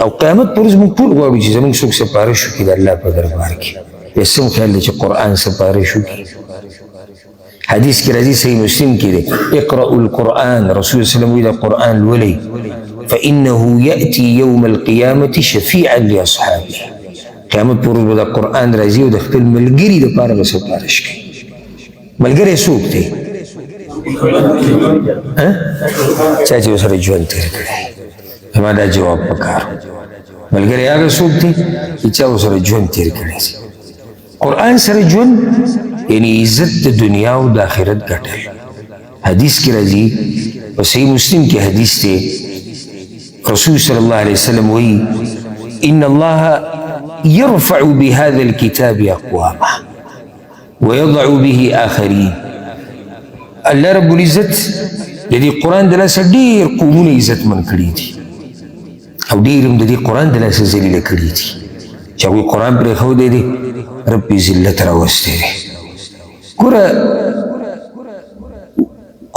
او قیامت په ورځ موږ ټول غواړو چې زموږ څوک سفارش وکړي د الله په دربار کې بیا څه خیال دی چې قرآن سفارش وکړي حدیث کې راځي صحیح مسلم کې دی اقرأوا القرآن رسول صلی الله علیه وسلم وایي د قرآن لولئ فإنه يأتي يوم القيامة شفيعا لأصحابه قیامت پر ورځ به د قرآن راځي او د خپل ملګري دپاره به سفارش کوي ملګری څوک دی چا چې ورسره ژوند تېر کړی زما دا جواب پکار ملګری هغه څوک دی چې چا ورسره ژوند تېر کړی قرآن سره ژوند یعنی عزت د دنیا او د آخرت ګټل حدیث کې راځي په صحیح مسلم کې حدیث دی رسول صلی الله علیه وسلم وایي ان الله يرفع بهذا الكتاب اقواما ويضع به آخرين الله رب العزت د دې قرآن د لاسه ډېر قومونه عزتمن کړي دي او ډېر هم د دې قرآن د لاسه ذلیله کړي دي چې هغوی قرآن پرېښودی دی رب یې ذلت راوستی دی ګوره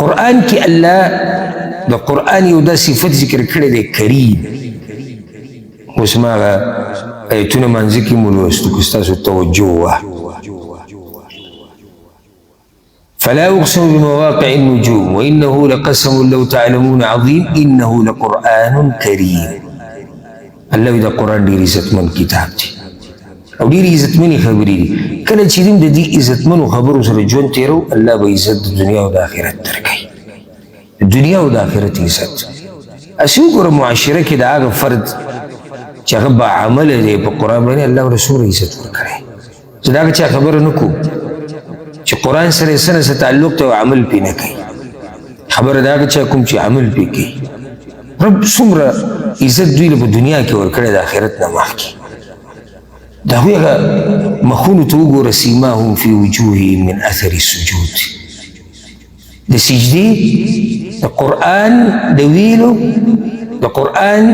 قرآن کې الله د قرآن یو دا صفت ذکر کړی دی کریم اوس ما هغه ایتونه منځه کې مو لوستو که ستاسو توجه وه فلا أقسم بمواقع النجوم وإنه لقسم لو تعلمون عظيم إنه لقرآن كريم الله إذا قرآن دي عزت من كتاب دي او ډېرې عزتمنې خبرې دي کله چې دیم د دې عزتمنو خبرو سره ژوند تېرو الله به عزت د دنیا او د آخرت درکوي د دنیا او د آخرت عزت هسې وګوره معاشره کې د هغه فرد چې هغه باعمله دی په قرآن باندې الله ورسوله عزت ورکړی زه د هغه چا خبره نه کوم چې قرآن سره یې څه نه څه تعلق ته او عمل پې نه کوي خبره د هغه چا کوم چې عمل پې کوي رب څومره عزت دوی له په دنیا کې ورکړی د آخرت نه مخکې د هغوی هغه مخونو ته وګوره سیماهم فی وجوههم من اثر السجود د سجدې د قرآن د ویلو د قرآن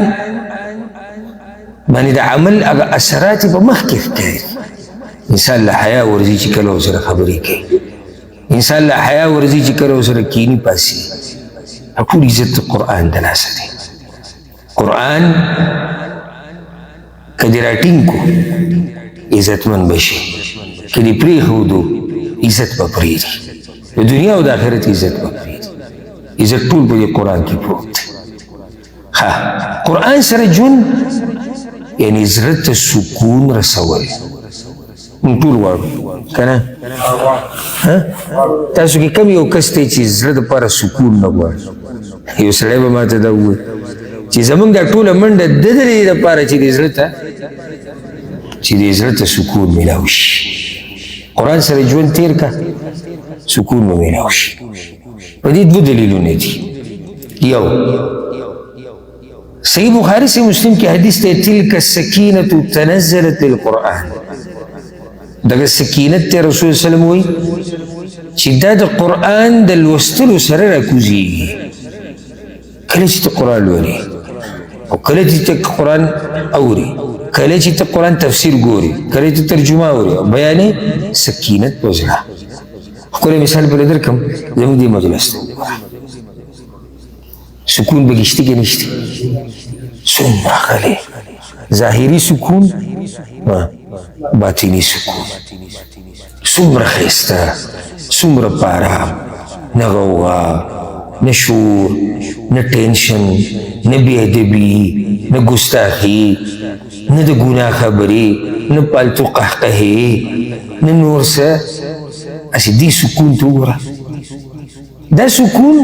باندې د عمل هغه اثرات یې په مخکې ښکاري انسان له حیا ورځي چې کله ورسره خبرې کوي انسان له حیا ورځي چې کله ورسره کیني پاسي ټول عزت د قرآن د لاسه دی قرآن که دې راټینګ کو عزتمن بشي که دې پرېښودو عزت به پرېږدي د دنیا او د آخرت عزت به پرېږدي عزت ټول په دې قرآن کې پروت دی قرآن سره ژوند یعنی زړه ته سکون رسول موږ ټول غواړو که نه تاسو کې کم یو کس دی چې زړه دپاره سکون نه غواړي یو سړی به ماته دا ووایي چې زمونږ دا ټوله منډه د دې دپاره چې دې زړه ته سکون میلاو شي قرآن سره ژوند تېر که سکون به میلاو شي په دې دوه دلیلونه دي یو صحیح بخاري صحیح مسلم کې حدیث دی تلک السکینة تنزلت للقرآن دغه سکینت ته رسول صلی الله علیه وسلم وایي چې دا د قرآن د لوستلو سره راکوزېږي کله چې ته قرآن لولې او کله چې ته قرآن اوري کله چې ته قرآن تفسیر ګوري کله چې ترجمه اوري او بیانې سکینت په زړه ښکلی مثال بله درکړم زموږ دې مجلس ته سکون بگشتی که نشتی سمرا خلی ظاهری سکون باطنی سکون سمرا خیستا سمرا پارا نغوغا نشور نٹینشن نبی ادبی نگستاخی ند گناہ خبری نپالتو قحقہی نور سا اسی دی سکون تو گرا دا سکون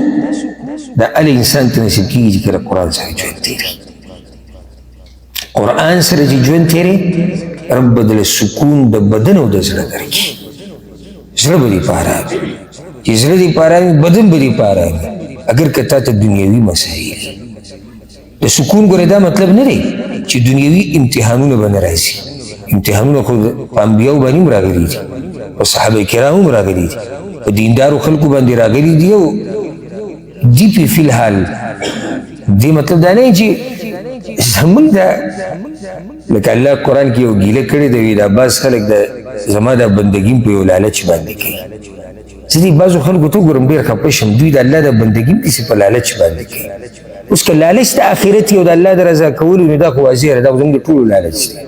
دا ال انسان تنسب کی جی کرا قرآن سر جوان تیری قرآن سر جی جوان تیری رب بدل سکون دا بدن و دا زر درکی زر بدی پارا بھی جی زر دی پارا بھی بدن بدی پارا بھی اگر کتا تا دنیاوی مسائل دا سکون گره دا مطلب نرے چی دنیاوی امتحانون بن رائزی امتحانون خود انبیاء بانی مراغلی دی و صحابه کرام مراغلی دی و دیندار خلقو باندې راغلی دی او دی پی فی الحال دی مطلب دا نه چې زمون دا لکه الله قرآن کې یو ګیله کړی دی دا باز خلک دا زما دا بندګیم په یو لالچ باندې کوي زه دې بعضو خلکو ته ګورم ډېر خفه شم دوی د الله د بندګیم داسې په لالچ باندې کوي اوس که لالچ د آخرت یو د الله د رضا کولو نو دا خو واضح ده دا خو زموږ د ټولو لالچ دی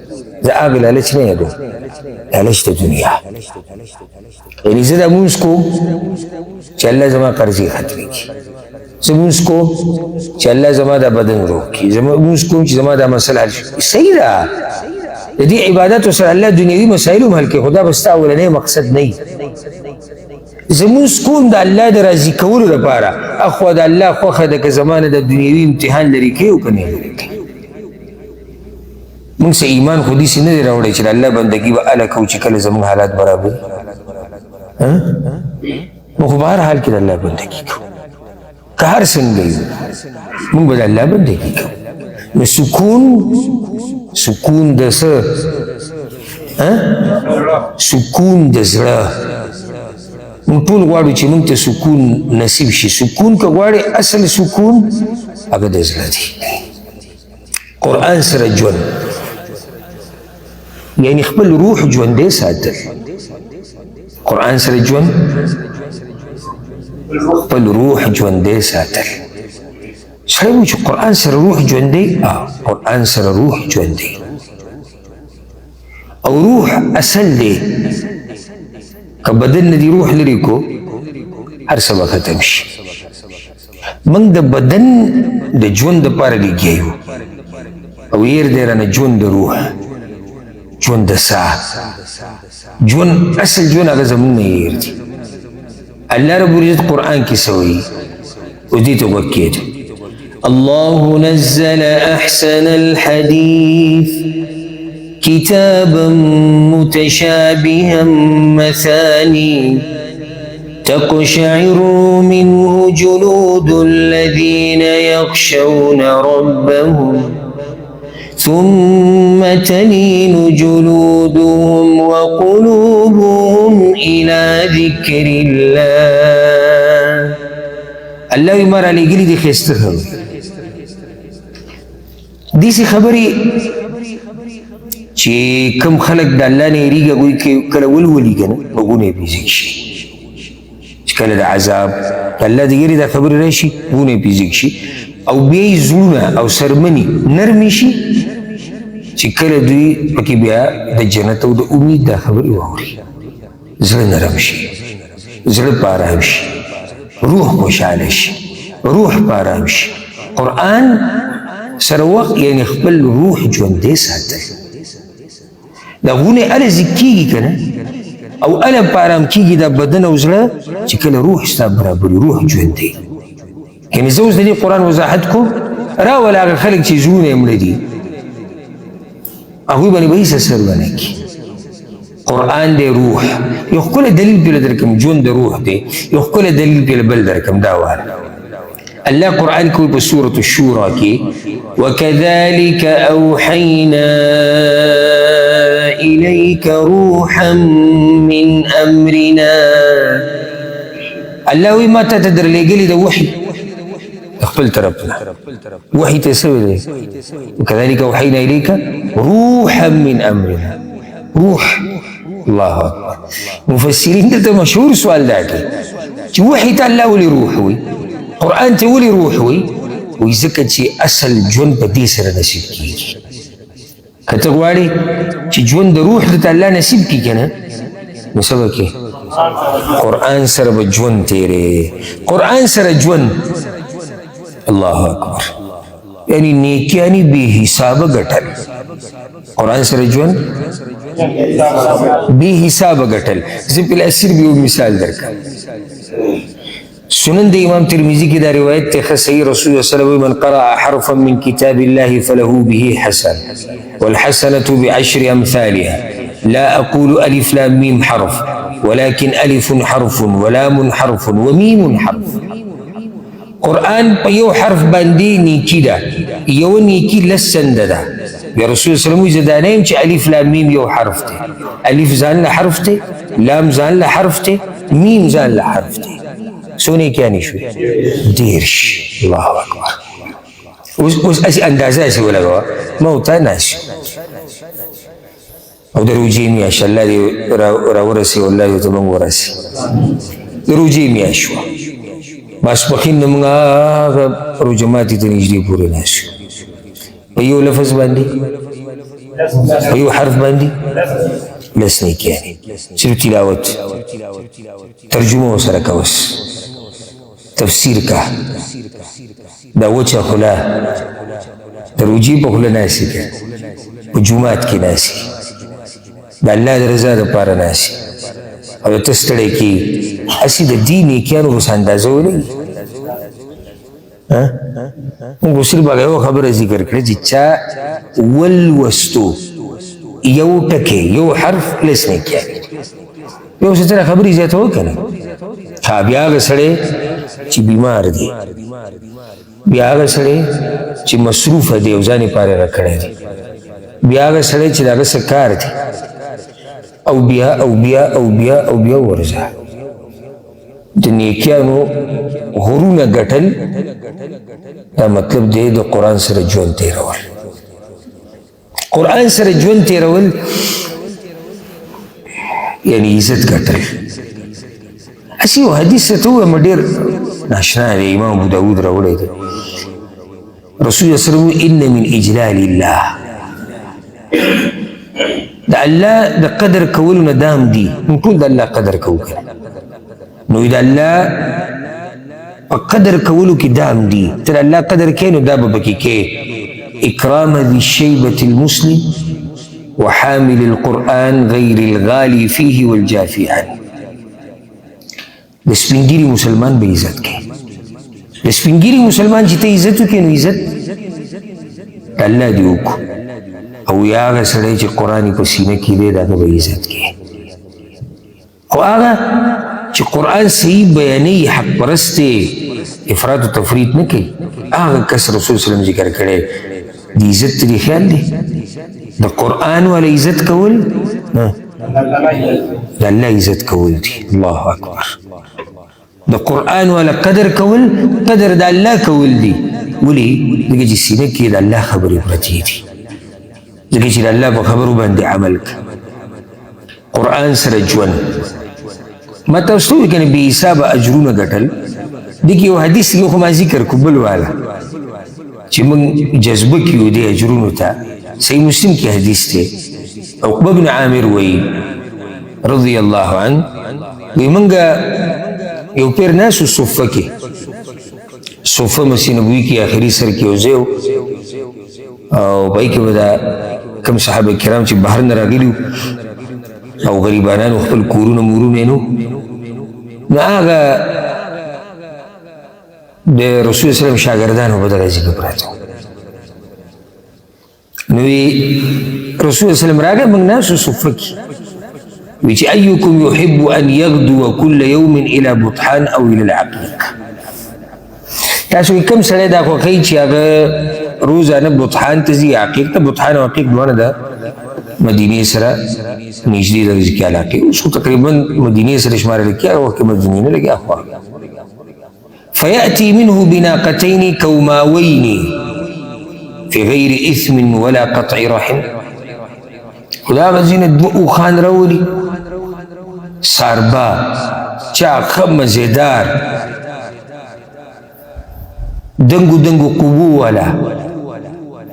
زه هغه لالچ نه یادوم لالچ د دنیا یعنی زه دا مونځ کوم چې الله زما قرضې ختمې کړي زه مونځ کوم چې الله زما دا بدن روغ کړي زه مونځ کوم چې زما دا مسله حل شي صحیح ده د دې عباداتو سره الله دنیوي مسایل هم حل کوي خو دا به ستا اولنی مقصد نه وي زه مونځ کوم د الله د راضي کولو لپاره اخوا د الله خوښه ده که زما نه د دنیوي امتحان لرې کوي او که نه لرې کوي مونږ سه ایمان خو داسې نه دی راوړی چې د الله بندګي به هله کوو چې کله زموږ حالات برابر نو خو به هر حال کې د الله بندګي کوو که هر څنګه یو مونږ به د الله بندګي کوو نو سکون د څه سکون د زړه مونږ ټول غواړو چې مونږ ته سکون نصیب شي سکون که غواړې اصل سکون هغه د زړه دی قرآن سره ژوند یعنی خپل روح ژوندی ساتل قرآن سره ژوند خپل روح ژوندی ساتل سړی وایي چې قرآن سره روح ژوندی قرآن سره روح ژوندی او روح اصل دی که بدن نه دی روح لرې کو هر څه به ختم شي موږ د بدن د ژوند دپاره لګیا یو او ير دی رانه ژوند د روح ژوند د ساه ژوند اصل ژوند هغه زموږ نه ير دی الله رب العزت قرآن کې څه وایي اوس دې ته غوږ کېږده الله نزل أحسن الحديث كتابا متشابها مثاني تقشعر منه جلود الذين يخشون ربهم ثم تلين جلودهم وقلوبهم إلى ذكر الله الله يمر علي قلي دي خيستها دي سي خبري چې کم خلق د الله نه یریږي هغوی کله ولولي که نه غوږونه یې پیزیک شي چې کله د عذاب د الله د یرې دا خبرې راشي غوږونه یې پیزیک شي او بیا یې زړونه او سرمنې نرمې شي چې کله دوی پکې بیا د جنت او د امید دا خبرې واوري زړه نرم شي زړه په ارام شي روح خوشحاله شي روح په ارام شي قرآن سره وخت یعنې خپل روح ژوندی ساتل دا غونه اله زکیږي کنه او اله پارام کیږي دا بدن او زړه چې کله روح ستا برابر روح ژوند دی یعنی زه اوس د دې قرآن وضاحت کوم راول هغه خلک چې زړونه یې مړه دي هغوی باندې به هېڅ اثر ونه کړي قرآن دی روح یو ښکلی دلیل پرې درکړم ژوند د روح دی یو ښکلی دلیل پرې بل درکړم دا واله الله قرآن کوي په سورة الشورى کې وكذلك أوحينا إليك روحا من أمرنا الله ما تتدر لقلي ده وحي اخبل تربنا وحي تسوي لي وكذلك أوحينا إليك روحا من أمرنا روح الله أكبر مفسرين ده مشهور سؤال ذاك وحي الله ولي روحوي قرآن تولي روحوي وایي ځکه چې اصل ژوند په دې سره نصیب کېږي. که ته غواړې چې ژوند د روح درته الله نصیب کړي که نه نو څه به کې قرآن سره به ژوند تېرې قرآن سره ژوند. الله اکبر. یعنی نیکیانی بې حسابه ګټل قرآن سره ژوند بې حسابه ګټل. زه په صرف یو مثال درکړم. سنن د امام ترمذي کې دا روایت ته صحیح رسول الله صلی الله علیه وسلم من قرأ حرفا من كتاب الله فله به حسن والحسنة بعشر أمثالها لا أقول ألف لام ميم حرف ولكن ألف حرف ولام حرف وميم حرف. قرآن په یو حرف باندې نیکی ده یو نیکی لسنده ده. بیا رسول الله صلی الله علیه وسلم زه دا نه یم چې الف لام میم یو حرف دی. الف ځان له حرف دی، لام ځان له حرف دی، میم ځان له حرف دی. څو نیکیانې شوې؟ دېرش. الله اکبر. اوس هسې اندازه هسې ولګوه ما ورته ناست او د روژې میاشت الله دې راورسوي والله دې ته موږ ورسي. د روژې میاشت شوه ماسپښین نه موږ هغه روژه ماتي ته نږدې پورې ناست شو په یو لفظ باندې په یو حرف باندې لس نیکیانې صرف تلاوت ترجمه ورسره که اوس تفسیر کا دا وچه خوله د روژې په خوله ناستې که په جومات کې ناستې د الله د رضا دپاره ناستې او ته ستړی کېږي هسې د دې نیکیانو اوس اندازه ولګي. موږ صرف هغه یوه خبره ذکر کړه چې چا ولوستو یو ټکی یو حرف لس نیکیانې یو څه سره خبرې زیاته وکړه. بیا هغه سړی چې بیمار دی بیا هغه سړی چې مصروفه دی او ځان یې پاره راکړی دی بیا هغه سړی چې د هغه څه کار دی او بیا او بیا او بیا او بیا ورځه د نیکیانو غرونه ګټل دا مطلب دی د قرآن سره ژوند تېرول. قرآن سره ژوند تېرول یعنی عزت ګټل. هسې یو حدیث ته ووایم ډېر ناشنا دی امام ابو داود راوړی دی. رسول الله صلی الله علیه وسلم ان من اجلال الله د الله د قدر کولو نه دام دي موږ ټول د الله قدر کوو نو د الله په قدر کولو کې دام دي تر الله قدر کوي نو دا به پکې کې اکرام ذي الشیبة المسلم وحامل القرآن غیر الغالي فيه والجافي عنه. د سپینګیري مسلمان به عزت کوي. د سپینګیري مسلمان چې ته عزت وکړې نو عزت د الله دې وکړو او یا هغه سړی چې قرآن یې په سینه کې دی د هغه به عزت کوي. خو هغه چې قرآن صحیح بیانوي حق پرست دی افراط و تفریط نه کوي هغه کس رسول صلی الله علیه وسلم ذکر کړی د عزت ترې خیال دی د قرآن والا عزت کول د الله عزت کول دی. الله اکبر. د قرآن والا قدر کول قدر د الله کول دی. ولې ځکه چې سینه کې د الله خبرې پرتې دي ځکه چې د الله په خبرو باندې عمل کوي. قرآن سره ژوند ما تاسو ته کنه بې حسابه اجرونه ګټل. دغه یو حدیث کې خو ما ذکر کو بل والا چې موږ جذبه کیو دې اجرونو ته. صحیح مسلم کې حدیث دی عقبه بن عامر وایي رضی الله عنه وایي موږ یو پیر ناسو صفه کې صفه مسیح نبوي کې آخري سر کې یو ځای او پای کې به دا کوم صحابه کرام چې بهر نه راغلي او غریبانان خپل کورونه مورونه نو هغه د رسول صلی الله علیه وسلم شاګردانو په درجه کې پراته نو رسول صلی الله علیه وسلم راغی موږ ناسو صفه کې وی چې ایکم یحب ان یغدو کل یوم الى بطحان او الى العقیق. تاسو کوم سړی دا خوښوي چې هغه روزانه بطحان ته ځي عقیق ته. بطحان او عقیق دواړه د مدینې سره نږدې د ځکه علاقې اوس خو تقریبا مدینې سره شمارل کېږي او وخت مدینې نه لګي اخوا فیأتی منه بناقتین کوماوین فی غیر اثم ولا قطع رحم. خدا غزینه دو اوخان راولی ساربا چاقه مزیدار دنګو دنګو قوبو والا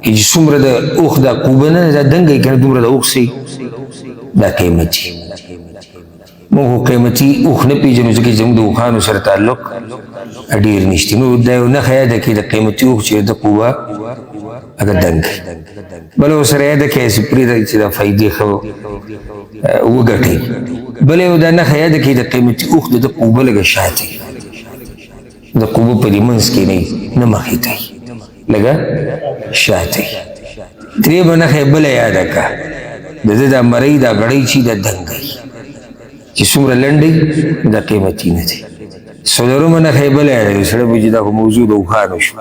چې څومره د اوښ دا قوبه نه دا دنګه یې که نه دومره د اوښ سي دا قیمتي موږ قیمتي اوښ نه پېژنو ځکه چې زموږ د اوښانو سره تعلق ډېر نشته نو دا یو نښه یاده کړي د قیمتي اوښ چې د قوبه هغه دنګ بله ورسره یاده کړئ چې پرېږده چې دا فایدې ښه وګټئ بله یو دا نښه یاده کړئ د قیمتي اوښ د ده قوبه لږه شاته د قوبه په دې منځ کې نه مخې ته لږه شاته درېیمه نښه یې بله یاده کړه د ده دا مرۍ دا غړۍ چې دا دنګ چې څومره لنډی دا قیمتي نه دی څلورمه نښه یې بله یاده کړه سړی به چې دا خو موضوع د اوښانو شو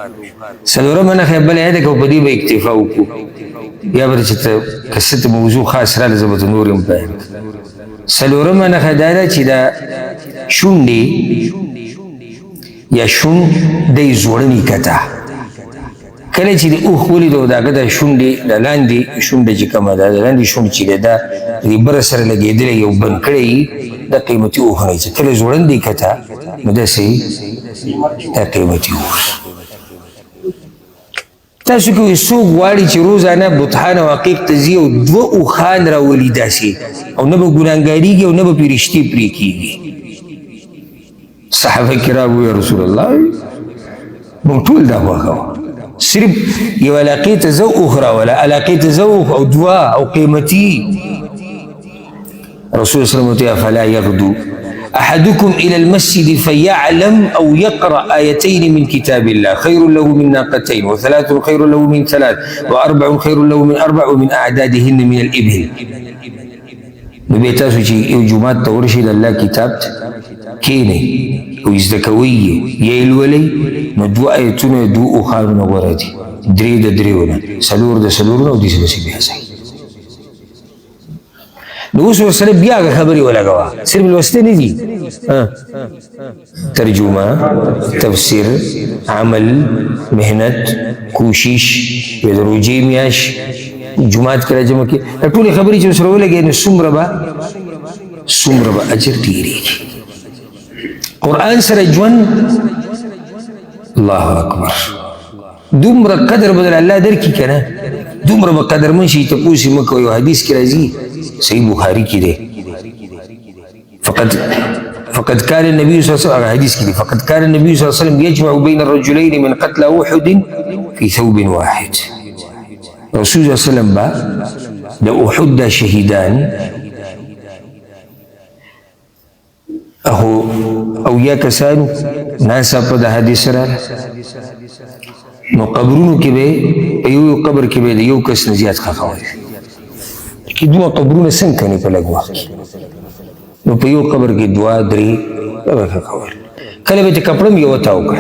څلورمه نښه یې بله یاده کړه په دې به اکتفا وکړو یا به چې ته که څه ته موضوع خاص راله زه به ته نور هم بیان کړم څلورمه نښه دا ده چې دا شونډې یا شون دی زوړنی کته کله چې د اوښ ولیدو د هغه د شونډې د لاندې شونډه چې کومه ده د لاندې شونډ چې دی دا د بره سره لګېدلی یو بند کړی دا قیمتي اوښ دی چې کله زوړندې کته نو داسې دا قیمتي اوښ تاسو کې څوک غواړي چې روزانه بطحان او عقیق ته ځي او دوه اوښان راولي داسې او نه به ګناهګارېږي او نه به پرې رشتې پرې کېږي صحابه کرام یا رسول الله موږ ټول دا خوښوو صرف یو علاقې ته زه اوښ راوله علاقې ته زه اوښ او دوه او قیمتي رسول الله صلی الله علیه وسلم فلا یغدو أحدكم إلى المسجد فيعلم أو يقرأ آيتين من كتاب الله خير له من ناقتين وثلاث خير له من ثلاث وأربع خير له من أربع ومن أعدادهن من الإبل نبيتاسو چې یو جمعات ته ورشي د الله کتاب کینی او زده کوي یې لولئ نو دوه آیتونه دوه اوښانونه غوره دي درې د درېو نه څلور د څلورو او داسې داسې بیا ځای نو اوس ورسره بیا هغه خبرې ولګوه صرف لوستې نه دي ترجمه تفسیر عمل محنت کوشش یا د روژې میاشت جمعات کې راجمع کې ټولې خبرې چې ورسره ولګې نو څومره به اجر ډېرېږي قرآن سره ژوند الله اکبر دومره قدر بدل الله درکړي که نه دومره به قدرمن شي تپوس یې مه کوئ یو حدیث کې راځي صحیح بخاري کې دی فقد كان النبي صلى الله عليه وسلم حديث كده فقد كان النبي صلى الله عليه وسلم يجمع بين الرجلين من قتل أحد في ثوب واحد رسول الله صلى الله عليه وسلم با د احد دا شهیدان او یا کسانو ناسا په د حدیث سره نو قبرونو کې به یو قبر کې به یو کس نه زیات خاخوي کې دوه قبرونه څنګه کني په لګ وخت نو په یو قبر کې دوه درې خاخوي کله به کپړم یو تاو کړ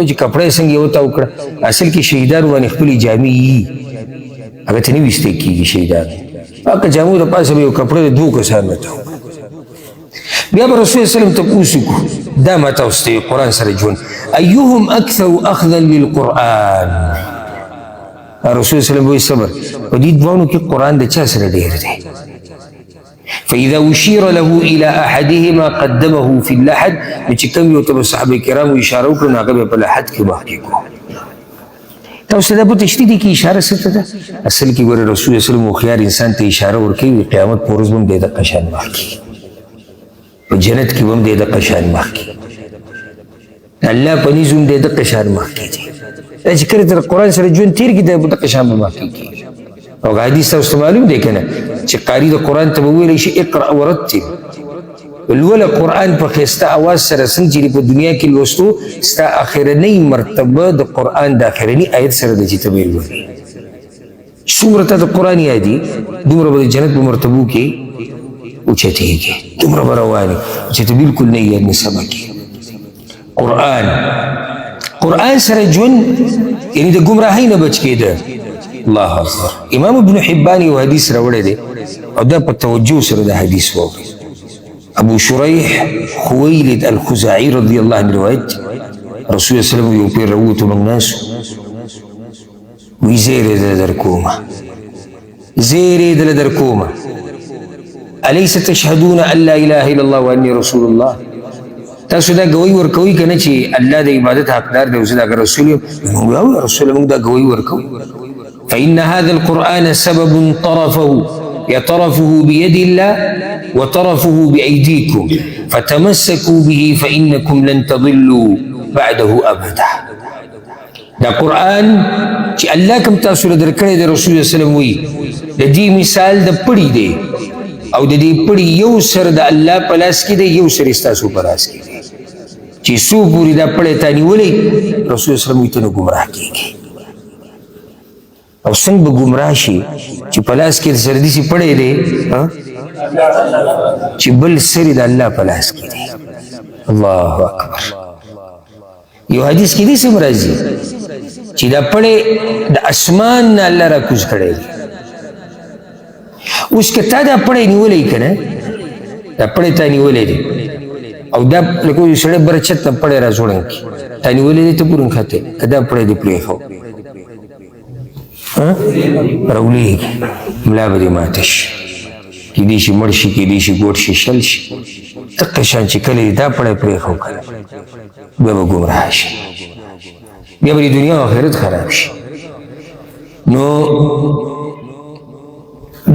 چې کپړې څنګه یو تاو کړ اصل کې شهیدان باندې خپل جامې هغه ته نه وسته کېږي شهیدان هغه جامو د پاسه یو کپړې دوه کسان نه تاو بیا به رسول الله صلی الله علیه وسلم تپوس وکړو دا ما تاسو ته قرآن سره ژوند ایهم اکثر اخذا للقرآن رسول الله صلی الله علیه وسلم وایي صبر په دې دوانو کې قرآن د چا سره ډېر دی فإذا أشير له إلى أحدهما قدمه في اللحد چې کوم یو ته صحابه کرامو اشاره وکړه نو هغه به په لحد کې مخکې کړو تاسو دا په تشدید کې اشاره څه ده اصل کې ګوره رسول الله صلی الله علیه وسلم خيار انسان ته اشاره ورکوي قیامت پر ورځ باندې د قشان مخکې په جنت کې هم د قشان مخکې الله په نيزوم د قشان مخکې دي چې کله تر قرآن سره ژوند تیر کې د قشان مخکې او حدیث تاسو معلوم دی کنه چې قاری د قرآن ته ویل شي اقرأ ورتل ولولا قرآن په خسته اواز سره څنګه په دنیا کې لوستو ستا اخرنۍ مرتبه د قرآن د اخرنۍ آیت سره د چې تبیر وي څومره ته د قرآن یادي دومره به جنت په مرتبو کې اوچتېږي دومره به رواني چې ته بالکل نه یاد نه سبا کې قرآن سره ژوند یعنی د ګمراهۍ نه بچ کېده الله اکبر امام ابن حبان یو حدیث راوړی دی او دا په توجه سره د حدیث واورئ ابو شریح خویلد الخزاعي رضی الله عنه روایت رسول الله صلی الله علیه وسلم یو پیر راووتو موږ ناس وی زیرې دله در کومه أليس تشهدون أن لا إله إلا الله وأني رسول الله تاسو دا گواہی ورکوي کنه چې الله د عبادت حقدار دی او زه د رسول یم موږ رسول موږ دا گواہی ورکو فإن هذا القرآن سبب طرفه بيد الله وطرفه بأيديكم فتمسكوا به فإنكم لن تضلوا بعده أبدا دا قرآن چې الله کوم تاسو له درکړی د رسول الله صلی الله علیه وسلم د دې مثال د پړی دی او د دې پړی یو سر د الله په لاس کې دی یو سر تاسو په لاس کې دی چې سو پوری دا پړی ته نیولې رسول الله صلی الله علیه وسلم ته گمراه کیږي او څنګه به گمراه شي چې په لاس کې سر دې سي پړی دی چې بل سر د الله په لاس کې دی الله اکبر یو حدیث کې دې سم راځي چې دا پړی د اسمان نه الله را کوز کړی اوس که تا دا پړی نیولی که نه دا پړی تا نیولی دی او دا لکه یو سړی بره چت نه پړی را ځوړن کړي تا نیولی دی ته پورن خطی که دا پړی دې پرېښو راولېږي ملا به دې ماته شي کېدای شي مړ شي کېدای شي ګوټ شي شل شي دقه شان چې کله دا پړی پرېښو که نه بیا به ګمراه شي بیا به دنیا او آخرت خراب شي نو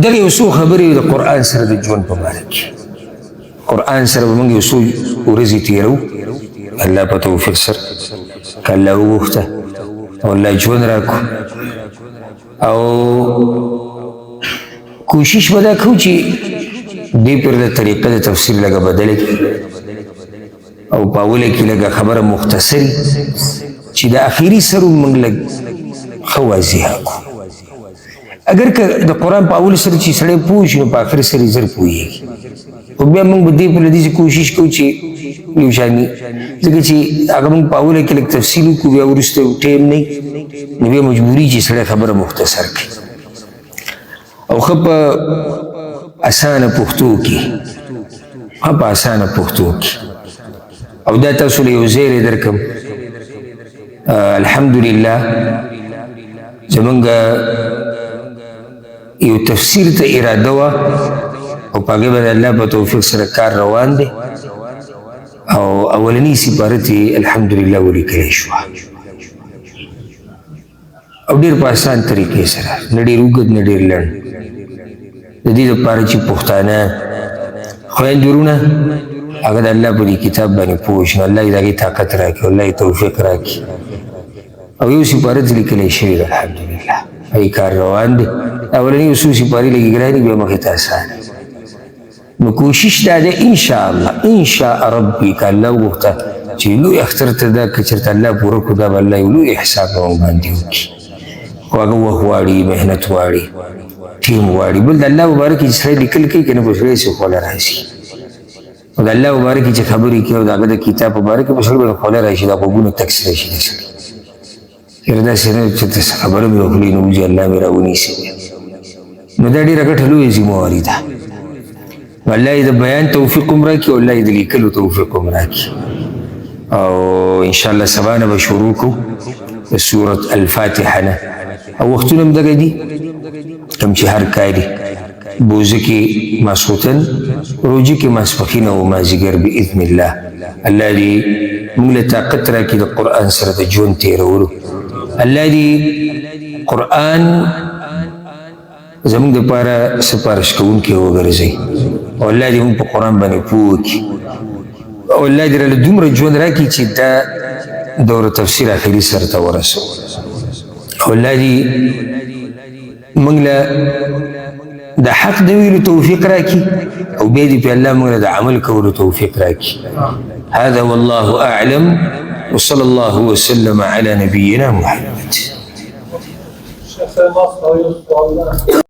دغه یو څو خبرې د قرآن سره د ژوند په باره کې قرآن سره به موږ یو څو ورځې تېرو الله په توفیق سره که الله وغوښته او الله ژوند راکړو او کوشش به دا کوو چې دې پر د طریقه د تفسیر لږه بدله کړي او په اوله کې لږه خبره مختصري چې د اخري سر موږ لږ ښه واضحه کړو اگر که د قرآن په اول سره چې سړی پوه شي نو په آخر سره زر پوهېږي خو بیا موږ به دې په لدې کوشش کوو چې یو شاني ځکه چې هغه موږ په اوله کې لږ تفصیل وکړو بیا وروسته ټایم نه نو بیا مجبوري چې سړی خبره مختصر کړي او ښه په اسانه پښتو کې ښه په اسانه پښتو کې او دا تاسو له یو زیری درکم الحمدلله زمونږ یو تفسیر ته اراده وه او په هغې باندې الله په توفیق سره کار روان دی او اولنی سپارت یې الحمدلله ولیکلی شوه او ډېر په اسان طریقې سره نه ډېر اوږد نه ډېر لنډ د دې دپاره چې پښتانه خویندې ورونه هغه د الله په دې کتاب باندې پوه شي نو الله یې د هغې طاقت راکړي الله یې توفیق راکړي او یو سپارت لیکلی شوی دی الحمدلله هغې کار روان دی اولنی یو څو سپارې لږې ګرانې بیا مخې ته اسانه نو کوشش دا دی انشاءالله انشاء ربي که الله وغوښته چې لوی اختر ته دا که چېرته الله پوره کړو دا به الله یو لوی احسان په موږ باندې وکړي خو هغه وخت غواړي محنت غواړي ټیم غواړي بل د الله مبارک چې سړی لیکل کوي که نه په سړی څه خوله راشي او د الله مبارک چې خبرې کوي او د هغه د کتاب په باره کې په سړي باندې خوله راشي دا غوږونه تک سره شي د سړي چېرې داسې نه چې خبره مې وکړي نو وځي الله مې راونیسي نو دا ډېره ګټه لویه ذمهواري ده الله یې د بیان توفیق هم راکړي او الله یې د لیکلو توفیق هم راکړي او انشاءالله سبا نه به شروع کړو د سورت الفاتحه نه او وختونه هم دغه دي کوم چې هر کاري بوزه کې ماسخوتن روجي کې ماسپښین او مازدیګر باذن الله الله دې موږ له طاقت راکړي د قرآن سره د ژوند تېرولو الله دې قرآن زموږ دپاره سپارش کوونکی وګرځوي او الله دې موږ په قرآن باندې پوه کړي او الله دې راله دومره ژوند راکړي چې دا دوره تفسیر اخري سر ته ورسوو او الله دې موږ له د حق د ویلو توفیق راکړي او بیا دې په الله موږ له د عمل کولو توفیق راکړي هذا والله اعلم وصلى الله وسلم على نبينا محمد